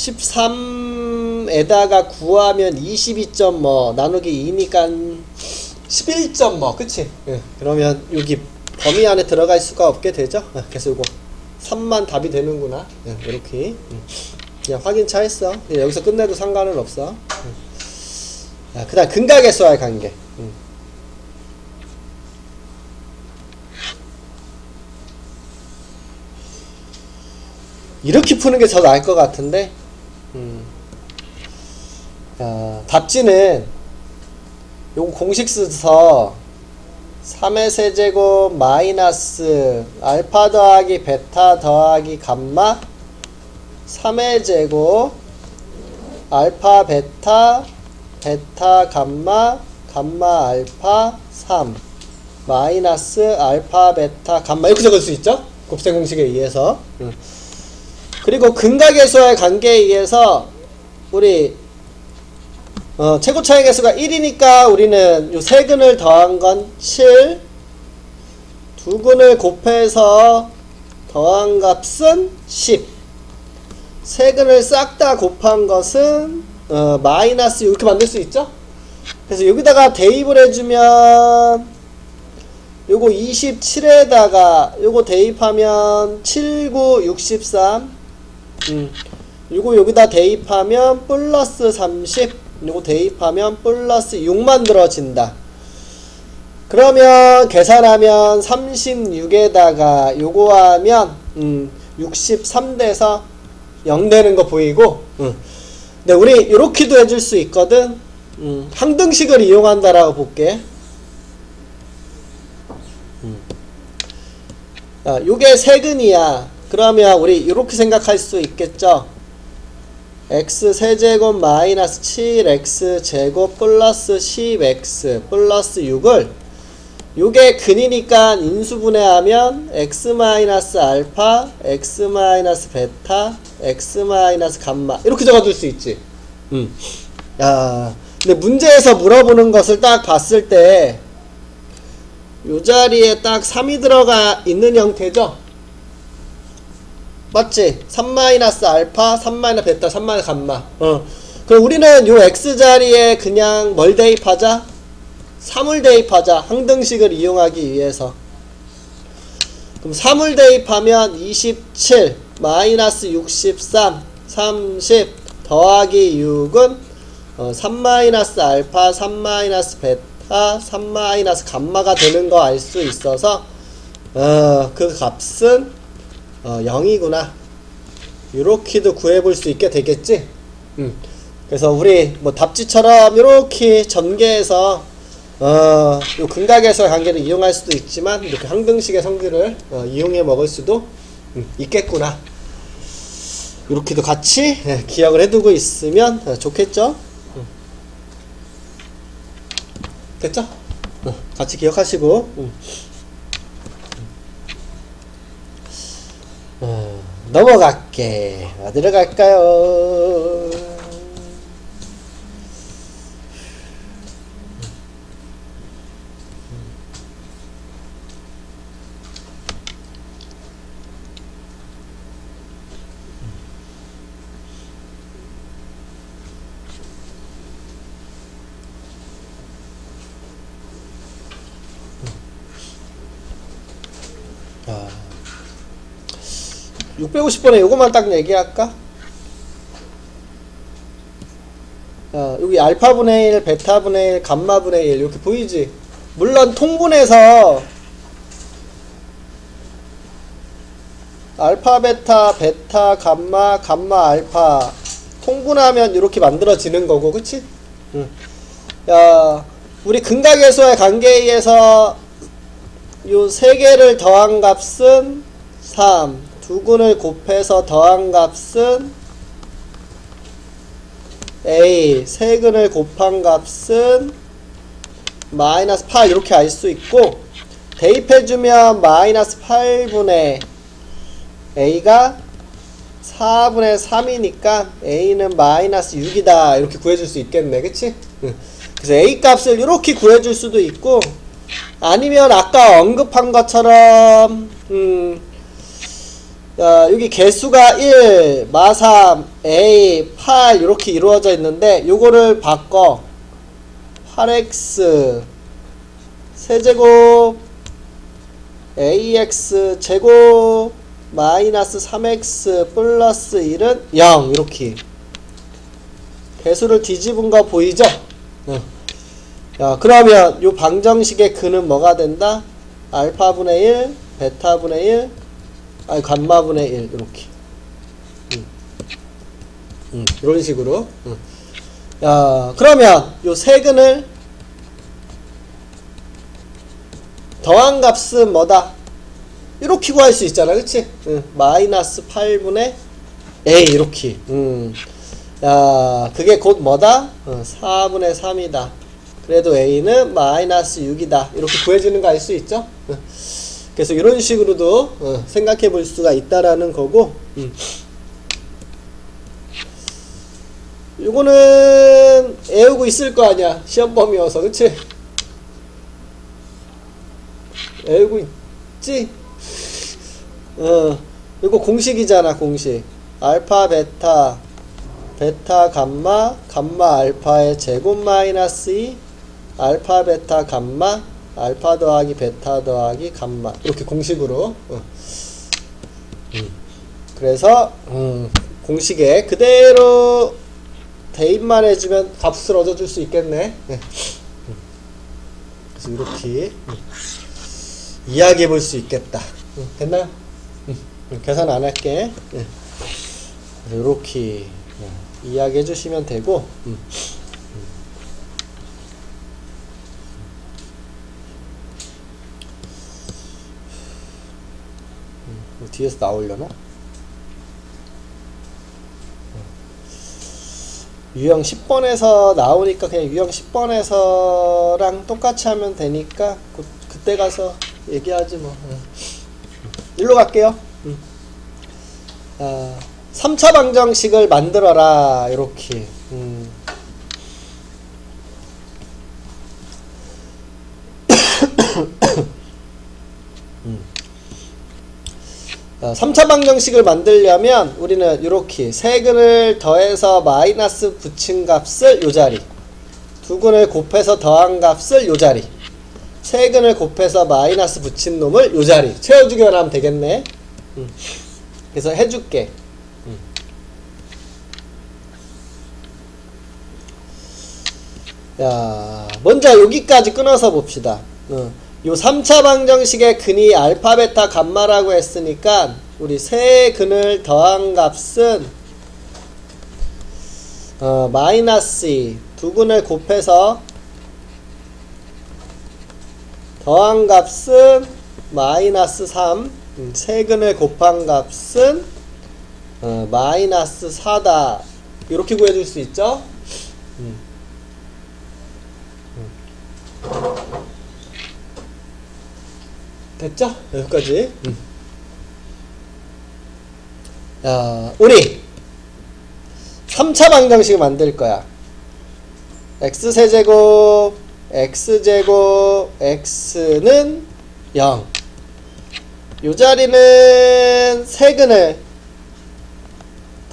13에다가 9하면 22점 뭐 나누기 2니까 11점 뭐 그치? 예. 그러면 여기 범위 안에 들어갈 수가 없게 되죠? 그래서 이거 3만 답이 되는구나. 예, 이렇게 그냥 확인차 했어. 여기서 끝내도 상관은 없어. 그 다음 근각의수와의 관계. 이렇게 푸는 게 더 나을 것 같은데. 답지는 요거 공식 써서 3의 세제곱 마이너스 알파 더하기 베타 더하기 감마 3의 제곱 알파 베타 베타 감마 감마 알파 3 마이너스 알파 베타 감마 이렇게 적을 수 있죠? 곱셈 공식에 의해서. 그리고 근각의수와의 관계에 의해서 우리 최고 차이 개수가 1이니까 우리는 요 세 근을 더한 건 7, 두 근을 곱해서 더한 값은 10, 세 근을 싹 다 곱한 것은 마이너스 이렇게 만들 수 있죠? 그래서 여기다가 대입을 해주면 요거 27에다가 요거 대입하면 7, 9, 63 요거 여기다 대입하면 플러스 30 요거 대입하면 플러스 6 만들어진다. 그러면 계산하면 36에다가 요거 하면 63 돼서 0 되는 거 보이고. 근데 우리 요렇게도 해줄 수 있거든. 항등식을 이용한다라고 볼게. 요게 세근이야. 그러면 우리 이렇게 생각할 수 있겠죠. x 세제곱 마이너스 7x 제곱 플러스 10x 플러스 6을 요게 근이니까 인수분해하면 x 마이너스 알파 x 마이너스 베타 x 마이너스 감마 이렇게 적어둘 수 있지. 근데 문제에서 물어보는 것을 딱 봤을 때 요 자리에 딱 3이 들어가 있는 형태죠. 맞지? 3 마이너스 알파, 3 마이너스 베타, 3 마이너스 감마. 그럼 우리는 요 x 자리에 그냥 뭘 대입하자? 3을 대입하자. 항등식을 이용하기 위해서. 그럼 3을 대입하면 27 마이너스 63 30 더하기 6은 3 마이너스 알파, 3 마이너스 베타, 3 마이너스 감마가 되는 거 알 수 있어서 그 값은 0이구나. 요렇게도 구해볼 수 있게 되겠지? 그래서 우리 뭐 답지처럼 요렇게 전개해서 요 근각에서의 관계를 이용할 수도 있지만 이렇게 항등식의 성질을 이용해 먹을 수도 있겠구나. 요렇게도 같이 기억을 해두고 있으면 좋겠죠? 됐죠? 같이 기억하시고 넘어갈게. 어디로 갈까요? 아. 650번에 요것만 딱 얘기할까? 여기 알파분의 1, 베타분의 1, 감마분의 1 이렇게 보이지? 물론 통분해서 알파, 베타, 베타, 감마, 감마, 알파 통분하면 이렇게 만들어지는 거고, 그치? 우리 근각의수와의 관계에 의해서 요 세 개를 더한 값은 3, 두 근을 곱해서 더한 값은 A, 세 근을 곱한 값은 마이너스 8 이렇게 알 수 있고, 대입해주면 마이너스 8분의 A가 4분의 3이니까 A는 마이너스 6이다 이렇게 구해줄 수 있겠네. 그치? 그래서 A 값을 이렇게 구해줄 수도 있고, 아니면 아까 언급한 것처럼 여기 개수가 1, 마3, a, 8 이렇게 이루어져 있는데 요거를 바꿔 8x 세제곱 ax 제곱 마이너스 3x 플러스 1은 0 이렇게 개수를 뒤집은 거 보이죠? 그러면 요 방정식의 근은 뭐가 된다? 알파분의 1, 베타분의 1, 아니 감마분의 1 이렇게 이런 식으로 그러면 요 세근을 더한 값은 뭐다? 이렇게 구할 수 있잖아 그치? 마이너스 8분의 a 이렇게 그게 곧 뭐다? 4분의 3이다 그래도 a는 마이너스 6이다 이렇게 구해지는 거 알 수 있죠? 그래서 이런 식으로도 생각해 볼 수가 있다라는 거고 요거는 외우고 있을 거 아니야 시험 범위여서 그치? 외우고 있지? 이거 공식이잖아 공식 알파 베타 베타 감마 감마 알파의 제곱 마이너스 2 알파 베타 감마 알파 더하기 베타 더하기 감마 이렇게 공식으로 그래서 공식에 그대로 대입만 해주면 값을 얻어줄 수 있겠네. 그래서 이렇게 이야기해 볼 수 있겠다. 됐나요? 계산 안 할게. 이렇게 이야기해 주시면 되고 뒤에서 나오려나? 유형 10번에서 나오니까 그냥 유형 10번에서랑 똑같이 하면 되니까 그때 가서 얘기하지 뭐. 일로 갈게요. 3차 방정식을 만들어라 이렇게 3차 방정식을 만들려면 우리는 이렇게 세근을 더해서 마이너스 붙인 값을 요 자리, 두근을 곱해서 더한 값을 요 자리, 세근을 곱해서 마이너스 붙인 놈을 요 자리 채워주기만 하면 되겠네. 그래서 해줄게. 야, 먼저 여기까지 끊어서 봅시다. 요 3차 방정식의 근이 알파 베타 감마라고 했으니까 우리 세 근을 더한 값은 마이너스 2 두 근을 곱해서 더한 값은 마이너스 3 세 근을 곱한 값은 마이너스 4다 이렇게 구해줄 수 있죠? 됐죠? 여기까지. 우리 3차 방정식을 만들 거야. x세제곱 x제곱 x는 0. 요 자리는 세근을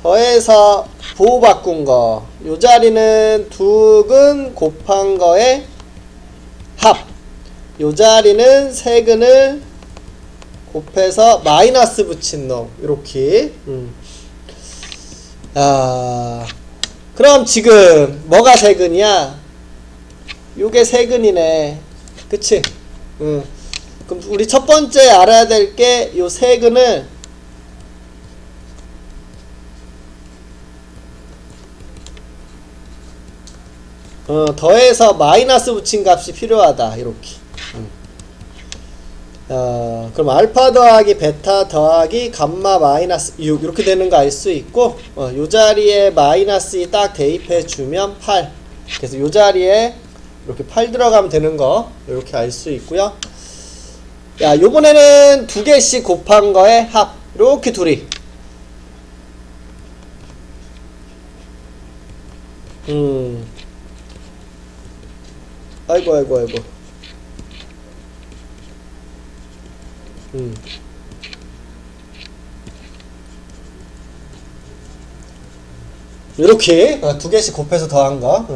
더해서 부호 바꾼 거. 요 자리는 두근 곱한 거의 합. 요 자리는 세근을 곱해서 마이너스 붙인 놈 이렇게. 그럼 지금 뭐가 세근이야? 요게 세근이네. 그치? 그럼 우리 첫 번째 알아야 될 게 요 세근을 더해서 마이너스 붙인 값이 필요하다 이렇게. 그럼 알파 더하기 베타 더하기 감마 마이너스 6 이렇게 되는 거 알 수 있고 요 자리에 마이너스 2 딱 대입해 주면 8 그래서 요 자리에 이렇게 8 들어가면 되는 거 이렇게 알 수 있고요. 야 요번에는 두 개씩 곱한 거에 합 이렇게 둘이 아이고 이렇게 두 개씩 곱해서 더한 거.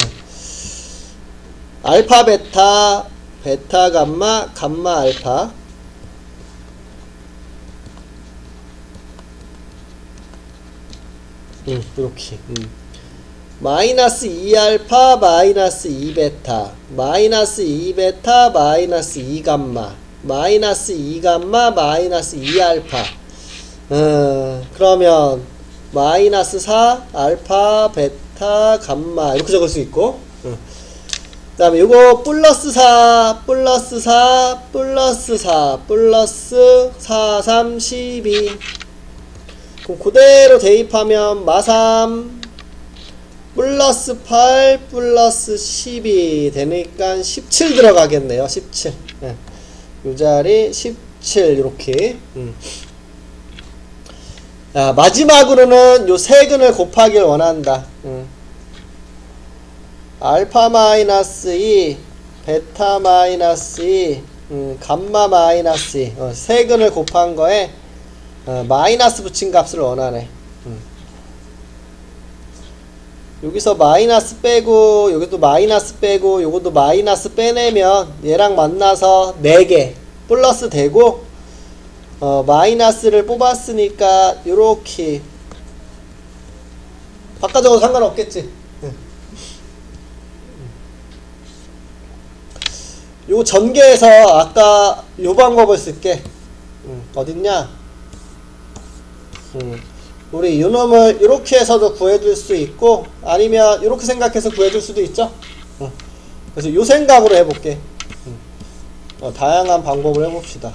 알파 베타, 베타 감마, 감마 알파. 이렇게. 마이너스 2알파, 마이너스 2베타, 마이너스 2베타, 마이너스 2감마, 마이너스 2감마, 마이너스 2알파. 그러면 마이너스 4 알파 베타 감마 이렇게 적을 수 있고, 그 다음에 요거 플러스 4 플러스 4 플러스 4 플러스 4 3 12. 그럼 그대로 대입하면 마3 플러스 8 플러스 12 되니까 17 들어가겠네요. 17. 요 자리 17 이렇게. 자, 마지막으로는 요 세근을 곱하길 원한다. 알파 마이너스 2 베타 마이너스 2 감마 마이너스 2 세근을 곱한 거에 마이너스 붙인 값을 원하네. 여기서 마이너스 빼고 여기도 마이너스 빼고 요것도 마이너스 빼내면 얘랑 만나서 4개 플러스 되고, 마이너스를 뽑았으니까 요렇게 바꿔줘도 상관없겠지. 요 전개해서 아까 요 방법을 쓸게. 어딨냐? 우리 요놈을 이렇게 해서도 구해줄 수 있고, 아니면 이렇게 생각해서 구해줄 수도 있죠. 그래서 요 생각으로 해볼게. 다양한 방법을 해봅시다.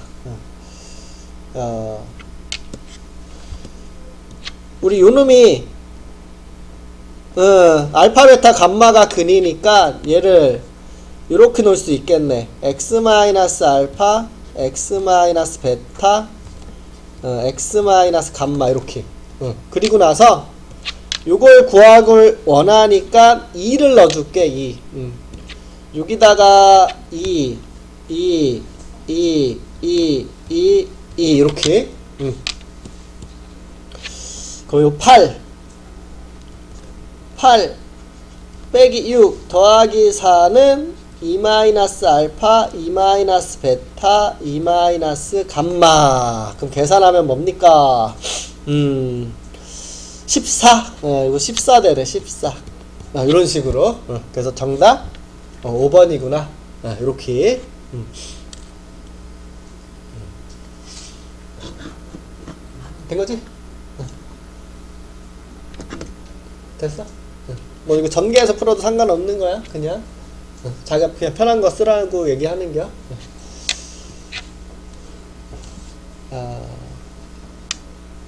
우리 요놈이 알파 베타 감마가 근이니까 얘를 이렇게 놓을 수 있겠네. x 마이너스 알파 x 마이너스 베타 x 마이너스 감마 이렇게. 그리고 나서 요걸 구하길 원하니까 2를 넣어줄게. 2. 여기다가 2 이렇게. 그럼 요 8 빼기 6 더하기 4는 2 마이너스 알파 2 마이너스 베타 2 마이너스 감마. 그럼 계산하면 뭡니까? 14. 이거 14 되네. 14. 이런 식으로. 그래서 정답 5번이구나. 이렇게. 된 거지? 됐어? 뭐 이거 전개해서 풀어도 상관없는 거야. 그냥 자기가 그냥 편한 거 쓰라고 얘기하는 겨.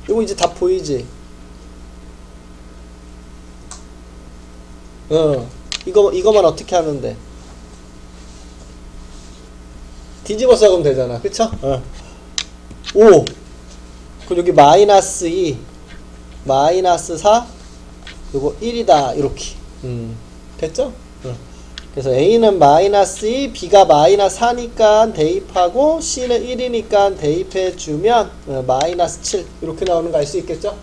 이거 이제 다 보이지? 이거만 어떻게 하는데? 뒤집어서 하면 되잖아. 그쵸? 5. 그럼 여기 마이너스 2, 마이너스 4, 요거 1이다. 이렇게. 됐죠? 그래서 A는 마이너스 2, B가 마이너스 4니까 대입하고, C는 1이니까 대입해주면, 마이너스 7. 이렇게 나오는 거 알 수 있겠죠?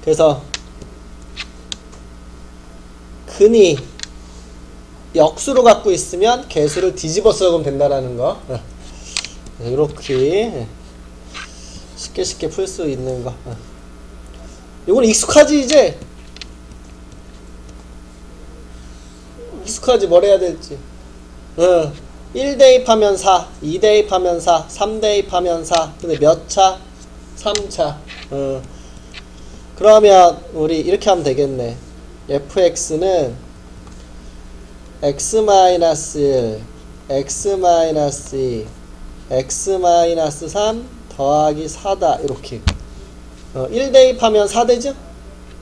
그래서, 근이 역수로 갖고 있으면 개수를 뒤집어 써면 된다라는 거. 이렇게 쉽게 풀 수 있는 거. 이건 익숙하지 이제? 익숙하지 뭘 해야 될지. 1 대입하면 4, 2 대입하면 4, 3 대입하면 4. 근데 몇 차? 3차. 그러면 우리 이렇게 하면 되겠네. fx는 x-1, x-2, x-3 더하기 4다. 이렇게. 1 대입하면 4 되죠?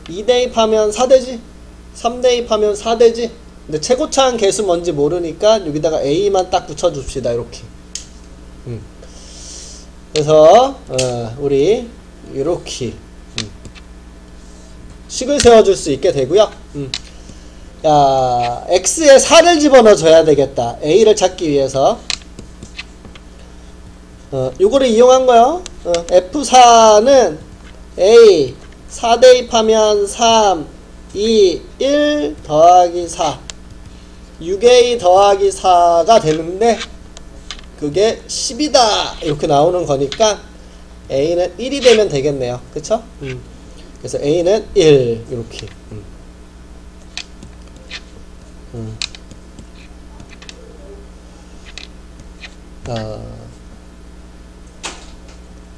2 대입하면 4 되지? 3 대입하면 4 되지? 근데 최고차항 개수 뭔지 모르니까 여기다가 a만 딱 붙여줍시다. 이렇게. 그래서 우리 이렇게 식을 세워줄 수 있게 되고요. 야, x에 4를 집어넣어 줘야 되겠다. a를 찾기 위해서. 요거를 이용한 거요. f4는 a 4 대입하면 3, 2, 1 더하기 4 6a 더하기 4가 되는데 그게 10이다 이렇게 나오는 거니까 a는 1이 되면 되겠네요. 그쵸? 그래서 a는 1 이렇게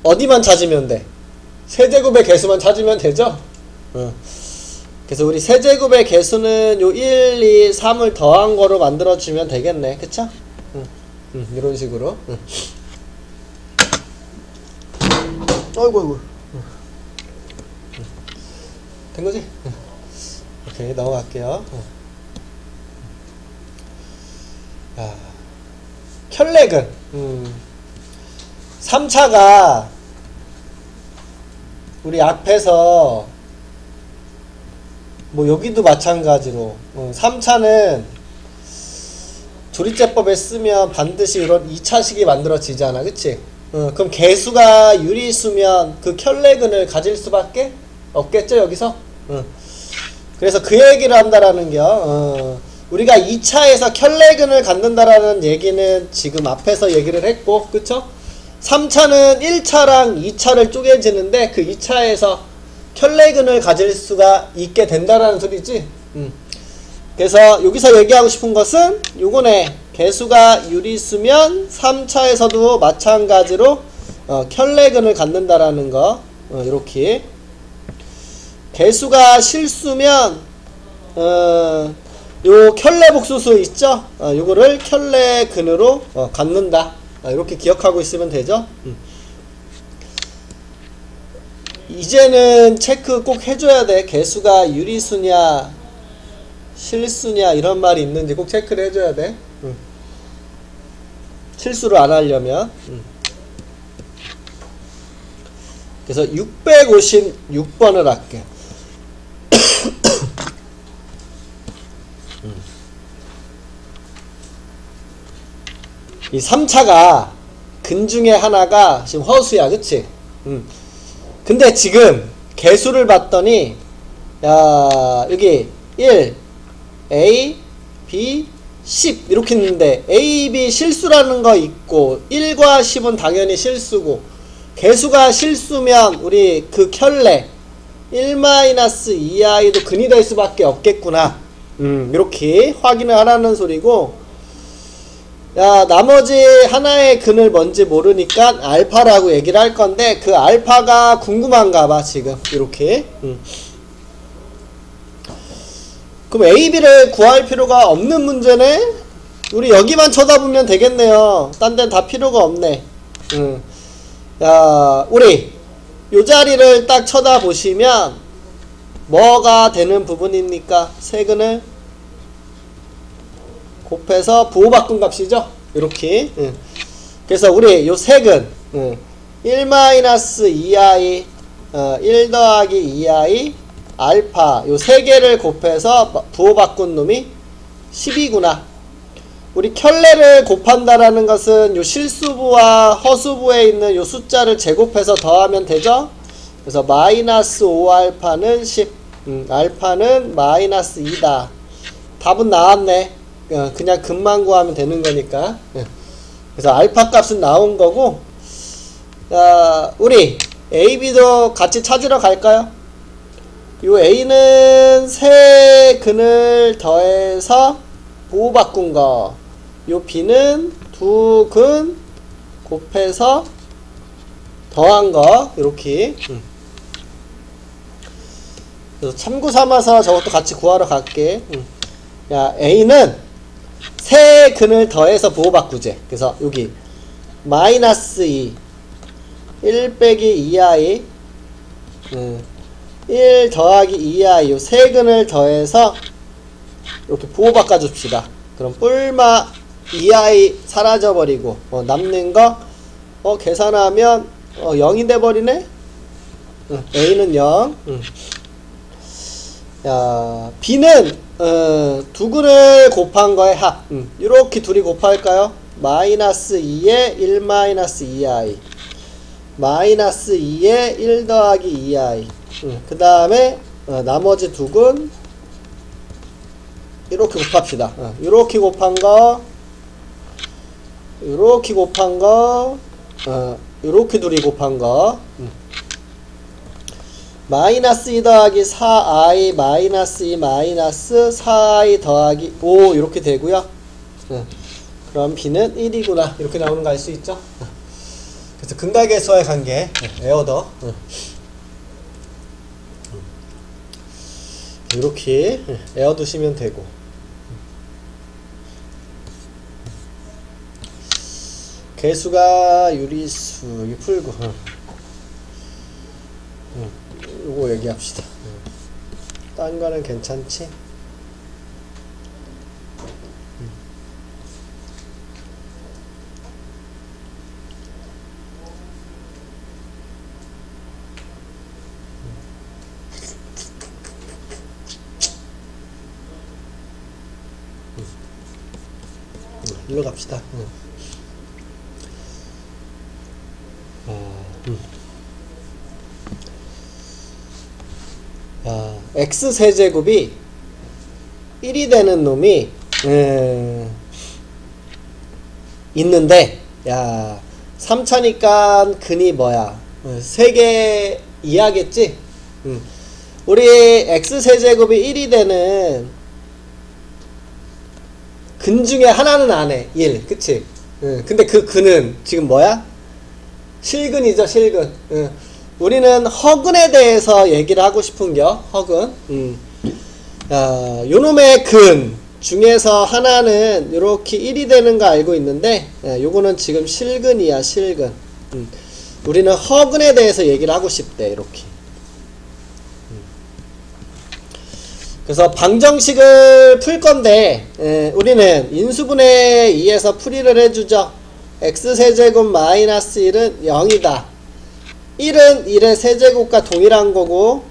어디만 찾으면 돼? 세제곱의 개수만 찾으면 되죠? 그래서 우리 세제곱의 개수는 요 1, 2, 3을 더한 거로 만들어주면 되겠네. 그쵸? 이런 식으로. 어이구. 된 거지? 오케이, 넘어갈게요. 혈렉은 3차가 우리 앞에서 뭐 여기도 마찬가지로 3차는 조리제법에 쓰면 반드시 이런 2차식이 만들어지잖아. 그치? 그럼 개수가 유리수면 그 켤레근을 가질 수밖에 없겠죠 여기서? 그래서 그 얘기를 한다라는 겨. 우리가 2차에서 켤레근을 갖는다라는 얘기는 지금 앞에서 얘기를 했고, 그쵸? 3차는 1차랑 2차를 쪼개지는데 그 2차에서 켤레근을 가질 수가 있게 된다라는 소리지. 그래서 여기서 얘기하고 싶은 것은 요거네. 개수가 유리수면 3차에서도 마찬가지로 켤레근을 갖는다라는 거. 이렇게. 개수가 실수면 요 켤레복수수 있죠? 요거를 켤레근으로 갖는다. 이렇게 기억하고 있으면 되죠? 이제는 체크 꼭 해줘야 돼. 개수가 유리수냐 실수냐 이런 말이 있는지 꼭 체크를 해줘야 돼. 실수를 안 하려면. 그래서 656번을 할게. 이 3차가 근 중에 하나가 지금 허수야. 그치? 근데 지금 개수를 봤더니 야 여기 1 A B 10 이렇게 있는데 A, B 실수라는 거 있고 1과 10은 당연히 실수고 개수가 실수면 우리 그 켤레 1-2i도 근이 될 수밖에 없겠구나. 이렇게 확인을 하라는 소리고, 야 나머지 하나의 근을 뭔지 모르니까 알파라고 얘기를 할 건데 그 알파가 궁금한가 봐 지금 이렇게. 그럼 A, B를 구할 필요가 없는 문제네? 우리 여기만 쳐다보면 되겠네요. 딴 데는 다 필요가 없네. 야 우리 요 자리를 딱 쳐다보시면 뭐가 되는 부분입니까? 세근을 곱해서 부호바꾼 값이죠? 이렇게. 그래서 우리 요 세근 1-2i 1 더하기 2i 알파 요 세 개를 곱해서 부호바꾼 놈이 10이구나. 우리 켤레를 곱한다라는 것은 요 실수부와 허수부에 있는 요 숫자를 제곱해서 더하면 되죠? 그래서 마이너스 5알파는 10, 알파는 마이너스 2다. 답은 나왔네. 그냥 근만 구하면 되는 거니까. 그래서 알파 값은 나온 거고, 우리 A, B도 같이 찾으러 갈까요? 요 A는 세 근을 더해서 부호바꾼 거, 요 B는 두 근 곱해서 더한 거, 이렇게. 그래서 참고 삼아서 저것도 같이 구하러 갈게. 야, A는 세 근을 더해서 부호바꾸제. 그래서 여기 마이너스 2 1 빼기 2i 1 더하기 2i 요 세 근을 더해서 이렇게 부호바꿔 줍시다. 그럼 뿔마 2i 사라져버리고 남는 거 계산하면 0이 돼버리네. A는 0. 야, B는 두 근을 곱한 거의 합. 이렇게 둘이 곱할까요? 마이너스 2에 1-2i 마이너스 2에 1 더하기 2i 그 다음에 나머지 두 군 이렇게 곱합시다. 이렇게 곱한 거, 이렇게 곱한 거, 이렇게 둘이 곱한 거. 마이너스 2 더하기 4i 마이너스 2 마이너스 4i 더하기 5 이렇게 되고요. 그럼 b는 1이구나 이렇게 나오는 거 알 수 있죠? 그래서 근각에서의 관계 에어더 이렇게 에어 두시면 되고, 개수가 유리수 이 풀고 요거 얘기합시다. 딴 거는 괜찮지? 일로 갑시다. x 세제곱이 1이 되는 놈이 있는데, 야 3차니까 근이 뭐야? 3개 이하겠지? 우리 x 세제곱이 1이 되는 근 중에 하나는 안 해. 1. 그치? 근데 그 근은 지금 뭐야? 실근이죠, 실근. 우리는 허근에 대해서 얘기를 하고 싶은겨, 허근. 요놈의 근 중에서 하나는 요렇게 1이 되는 거 알고 있는데, 요거는 지금 실근이야, 실근. 우리는 허근에 대해서 얘기를 하고 싶대, 이렇게. 그래서 방정식을 풀 건데, 우리는 인수분해 2에서 풀이를 해주죠. x세제곱 마이너스 1은 0이다. 1은 1의 세제곱과 동일한 거고,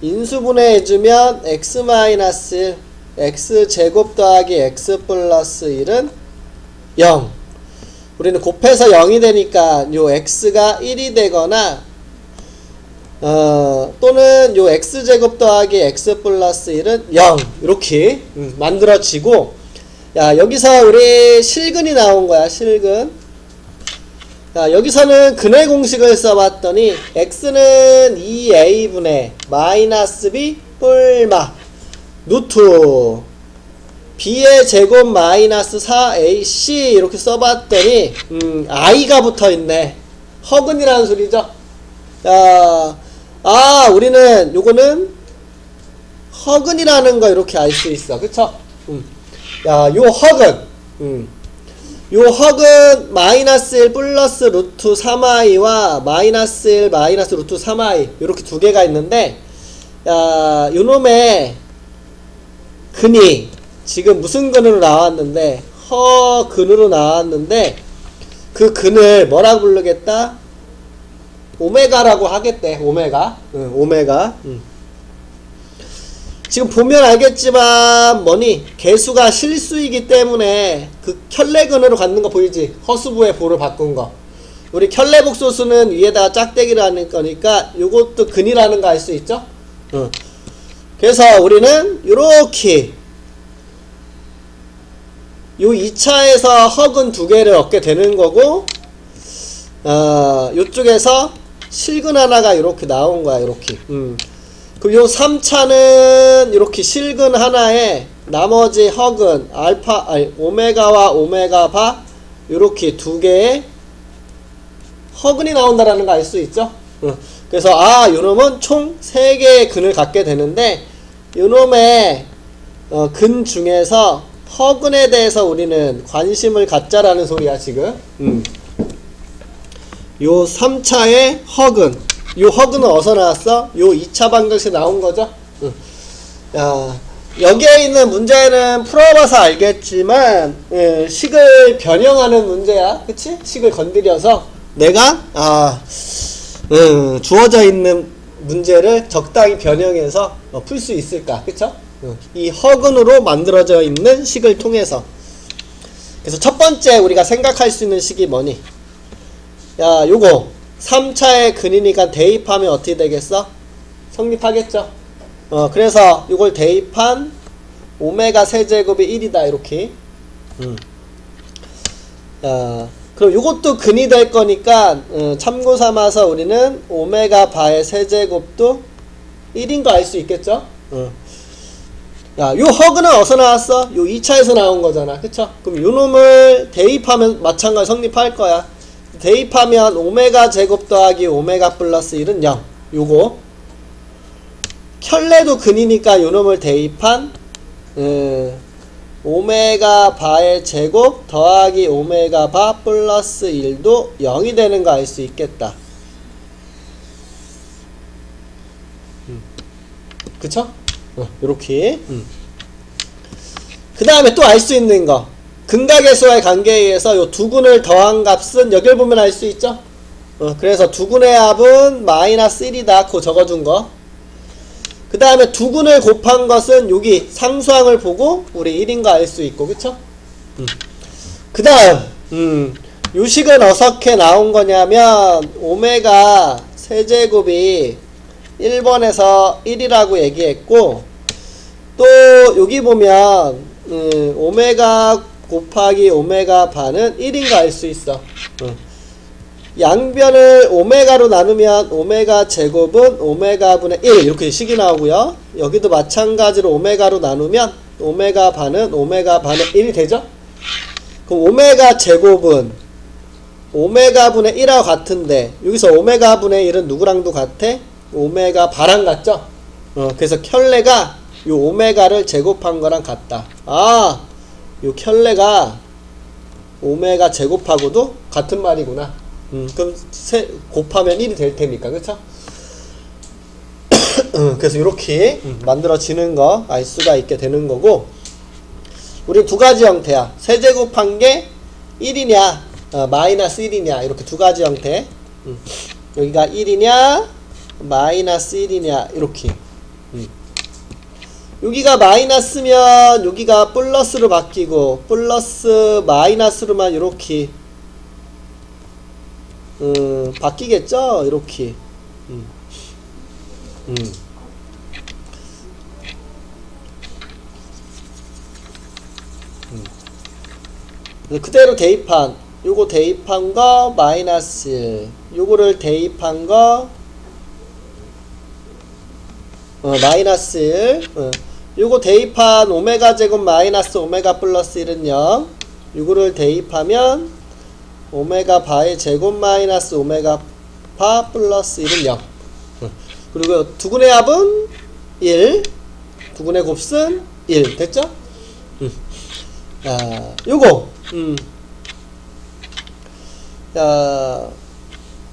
인수분해 해주면 x 마이너스 1, x제곱 더하기 x 플러스 1은 0. 우리는 곱해서 0이 되니까 요 x가 1이 되거나, 또는 요 x제곱 더하기 x 플러스 1은 0 이렇게 만들어지고, 야 여기서 우리 실근이 나온 거야, 실근. 자, 여기서는 근의 공식을 써봤더니 x는 2a분의 마이너스 b 뿔마 루트 b의 제곱 마이너스 4ac 이렇게 써봤더니 i가 붙어있네. 허근이라는 소리죠. 우리는 요거는 허근이라는 거 이렇게 알 수 있어. 그쵸? 요 허근. 요 허근 마이너스 1 플러스 루트 3i와 마이너스 1 마이너스 루트 3i 요렇게 두 개가 있는데, 요놈의 근이 지금 무슨 근으로 나왔는데, 허근으로 나왔는데, 그 근을 뭐라고 부르겠다? 오메가라고 하겠대. 오메가. 오메가. 지금 보면 알겠지만 뭐니? 개수가 실수이기 때문에 그 켤레근으로 갖는 거 보이지? 허수부의 보를 바꾼 거. 우리 켤레복소수는 위에다가 짝대기를 하는 거니까 요것도 근이라는 거 알 수 있죠? 그래서 우리는 요렇게 요 2차에서 허근 두 개를 얻게 되는 거고, 요쪽에서 실근 하나가 이렇게 나온 거야, 이렇게. 그럼 요 3차는 이렇게 실근 하나에 나머지 허근 오메가와 오메가 바 이렇게 두 개의 허근이 나온다라는 거 알 수 있죠? 그래서 요놈은 총 3개의 근을 갖게 되는데, 요놈의 근 중에서 허근에 대해서 우리는 관심을 갖자라는 소리야, 지금. 요 3차의 허근, 요 허근은 어디서 나왔어? 요 2차 방정식에 나온 거죠? 여기에 있는 문제는 풀어봐서 알겠지만, 식을 변형하는 문제야. 그치? 식을 건드려서 내가, 주어져 있는 문제를 적당히 변형해서 풀 수 있을까. 그쵸? 이 허근으로 만들어져 있는 식을 통해서. 그래서 첫 번째 우리가 생각할 수 있는 식이 뭐니? 요거 3차의 근이니까 대입하면 어떻게 되겠어? 성립하겠죠. 그래서 이걸 대입한 오메가 세제곱이 1이다 이렇게. 그럼 이것도 근이 될 거니까 참고 삼아서 우리는 오메가 바의 세제곱도 1인 거 알 수 있겠죠? 야, 요 허그는 어디서 나왔어? 요 2차에서 나온 거잖아. 그쵸? 그럼 요 놈을 대입하면 마찬가지 성립할 거야. 대입하면 오메가 제곱 더하기 오메가 플러스 1은 0. 요거. 켤레도 근이니까 요 놈을 대입한 오메가 바의 제곱 더하기 오메가 바 플러스 1도 0이 되는 거 알 수 있겠다. 그쵸? 요렇게. 그 다음에 또 알 수 있는 거. 근각의수와의 관계에 의해서 요 두근을 더한 값은 여길 보면 알 수 있죠? 그래서 두근의 합은 마이너스 1이다. 그거 적어준 거. 그 다음에 두근을 곱한 것은 여기 상수항을 보고 우리 1인 거 알 수 있고, 그쵸? 그 다음, 요 식은 어떻게 나온 거냐면, 오메가 세제곱이 1번에서 1이라고 얘기했고, 또 여기 보면, 오메가 곱하기 오메가 반은 1인 거 알 수 있어. 양변을 오메가로 나누면 오메가 제곱은 오메가 분의 1 이렇게 식이 나오고요. 여기도 마찬가지로 오메가로 나누면 오메가 반은 오메가 반의 1이 되죠? 그럼 오메가 제곱은 오메가 분의 1하고 같은데 여기서 오메가 분의 1은 누구랑도 같아? 오메가 바랑 같죠? 그래서 켤레가 요 오메가를 제곱한 거랑 같다. 아, 요 켤레가 오메가 제곱하고도 같은 말이구나. 그럼 곱하면 1이 될 테니까, 그쵸? 그래서 이렇게 만들어지는 거 알 수가 있게 되는 거고, 우리 두 가지 형태야. 세제곱한 게 1이냐, 마이너스 1이냐, 이렇게 두 가지 형태. 여기가 1이냐, 마이너스 1이냐, 이렇게. 여기가 마이너스면 여기가 플러스로 바뀌고, 플러스 마이너스로만 이렇게 바뀌겠죠? 이렇게. 그대로 대입한, 요거 대입한 거 마이너스, 요거를 대입한 거 마이너스 1, 요거 대입한 오메가 제곱 마이너스 오메가 플러스 1은 0, 요거를 대입하면 오메가 바의 제곱 마이너스 오메가 바 플러스 1은 0. 그리고 두근의 합은 1, 두근의 곱은 1. 됐죠? 요거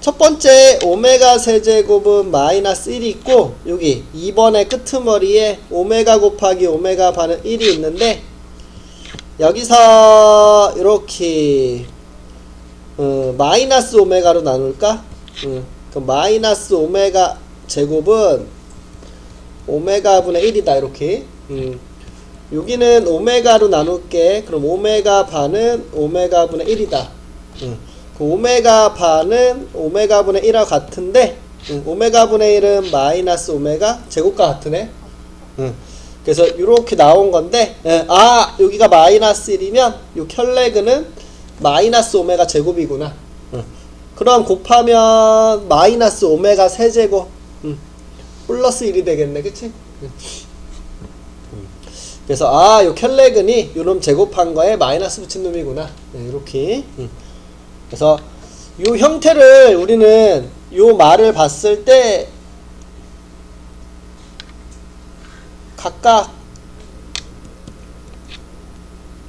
첫 번째 오메가 세제곱은 마이너스 1이 있고, 여기 2번의 끄트머리에 오메가 곱하기 오메가 반은 1이 있는데, 여기서 이렇게 마이너스 오메가로 나눌까? 그럼 마이너스 오메가 제곱은 오메가 분의 1이다 이렇게. 여기는 오메가로 나눌게. 그럼 오메가 반은 오메가 분의 1이다. 그 오메가 반은 오메가 분의 1하고 같은데, 오메가 분의 1은 마이너스 오메가 제곱과 같으네. 그래서 이렇게 나온 건데, 여기가 마이너스 1이면 요 켤레그는 마이너스 오메가 제곱이구나. 그럼 곱하면 마이너스 오메가 세제곱 플러스 1이 되겠네. 그치? 그래서 요 켤레근이 요놈 제곱한 거에 마이너스 붙인 놈이구나. 이렇게. 그래서 요 형태를 우리는 요 말을 봤을 때 각각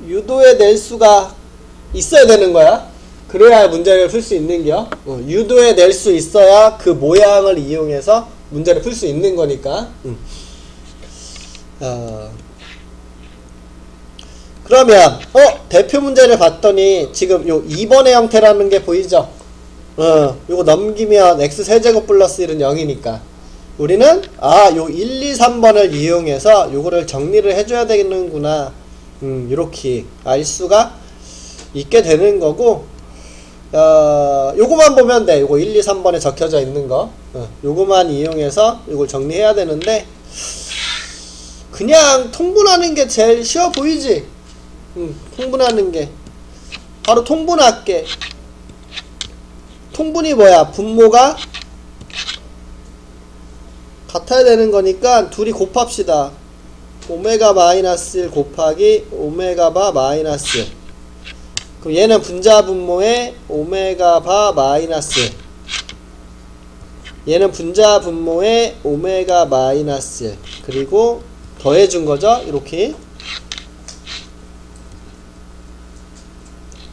유도에 낼 수가 있어야 되는 거야. 그래야 문제를 풀 수 있는겨. 유도에 낼 수 있어야 그 모양을 이용해서 문제를 풀 수 있는 거니까. 그러면 대표 문제를 봤더니 지금 요 2번의 형태라는 게 보이죠? 요거 넘기면 x 세제곱 플러스 1은 0이니까 우리는 요 1, 2, 3번을 이용해서 요거를 정리를 해줘야 되겠는구나. 이렇게 알 수가 있게 되는 거고, 요거만 보면 돼. 요거 1, 2, 3번에 적혀져 있는 거. 요거만 이용해서 이걸 정리해야 되는데 그냥 통분하는 게 제일 쉬워 보이지? 통분하는 게 바로 통분할게. 통분이 뭐야? 분모가 같아야 되는 거니까 둘이 곱합시다. 오메가 마이너스 1 곱하기 오메가 바 마이너스 1. 그럼 얘는 분자 분모에 오메가 바 마이너스 1. 얘는 분자 분모에 오메가 마이너스 1. 그리고 더해준 거죠. 이렇게.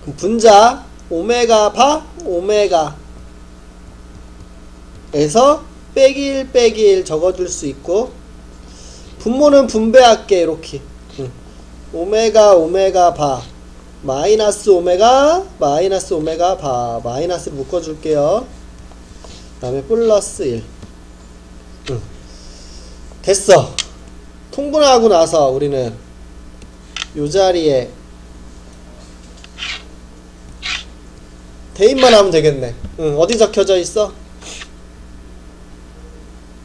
그럼 분자 오메가 바 오메가 에서 빼기 1 빼기 1 적어줄 수 있고, 분모는 분배할게. 이렇게 오메가 오메가 바 마이너스 오메가 마이너스 오메가 바 마이너스를 묶어줄게요. 그 다음에 플러스 1. 됐어. 통분하고 나서 우리는 요 자리에 대입만 하면 되겠네. 어디 적혀져 있어?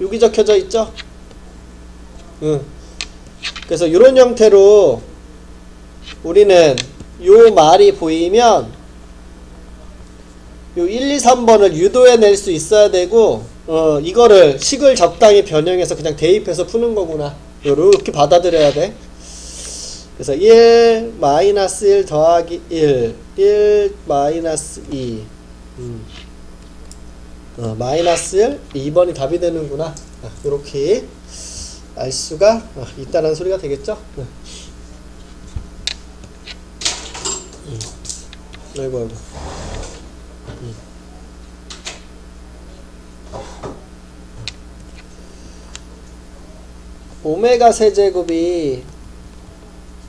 여기 적혀져 있죠? 그래서 이런 형태로 우리는 요 말이 보이면 요 1, 2, 3번을 유도해 낼 수 있어야 되고, 이거를 식을 적당히 변형해서 그냥 대입해서 푸는 거구나. 요렇게 받아들여야 돼. 그래서 1 마이너스 1 더하기 1 마이너스 2 마이너스 1 2번이 답이 되는구나. 요렇게 알 수가 있다는 소리가 되겠죠. 아이고. 오메가 세제곱이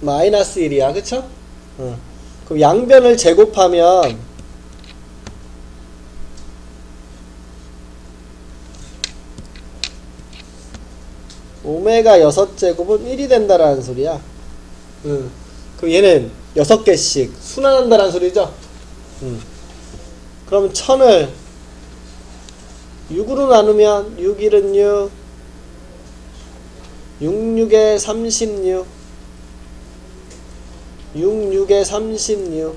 마이너스 1이야. 그쵸? 그럼 양변을 제곱하면 오메가 6제곱은 1이 된다라는 소리야. 그럼 얘는 6개씩 순환한다라는 소리죠. 그럼 1000을 6으로 나누면 6, 1은 6, 6, 6에 36, 6, 6에 36.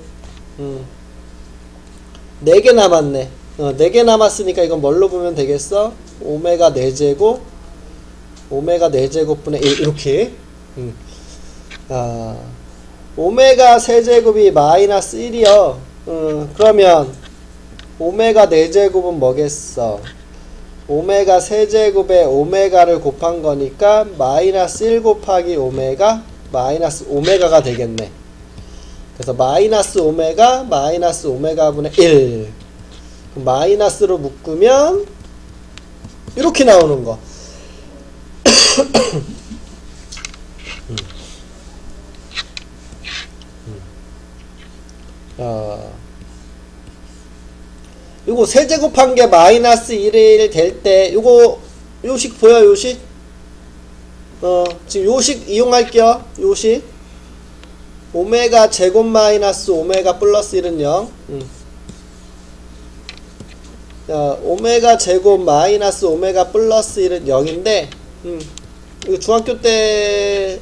4개 남았네. 4개 남았으니까 이건 뭘로 보면 되겠어? 오메가 4제곱 오메가 4제곱분의 1 이렇게. 오메가 세제곱이 마이너스 1이요. 그러면 오메가 4제곱은 뭐겠어? 오메가 세제곱에 오메가를 곱한 거니까 마이너스 1 곱하기 오메가 마이너스 오메가가 되겠네. 그래서 마이너스 오메가 분의 1. 마이너스로 묶으면 이렇게 나오는 거. 요거 세제곱한 게 마이너스 1일 될 때 요거 요식 보여? 요식? 지금 요식 이용할게요. 요식 오메가 제곱 마이너스 오메가 플러스 1은 0. 오메가 제곱 마이너스 오메가 플러스 1은 0인데 이거 중학교 때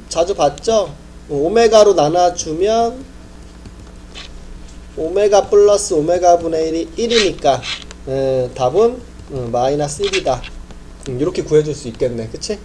자주 봤죠? 오메가로 나눠주면 오메가 플러스 오메가 분의 1이 1이니까 답은 마이너스 1이다. 이렇게 구해줄 수 있겠네. 그치?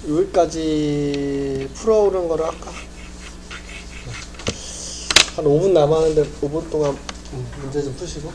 여기까지 풀어오는 거를 할까? 한 5분 남았는데 5분 동안 문제 좀 푸시고.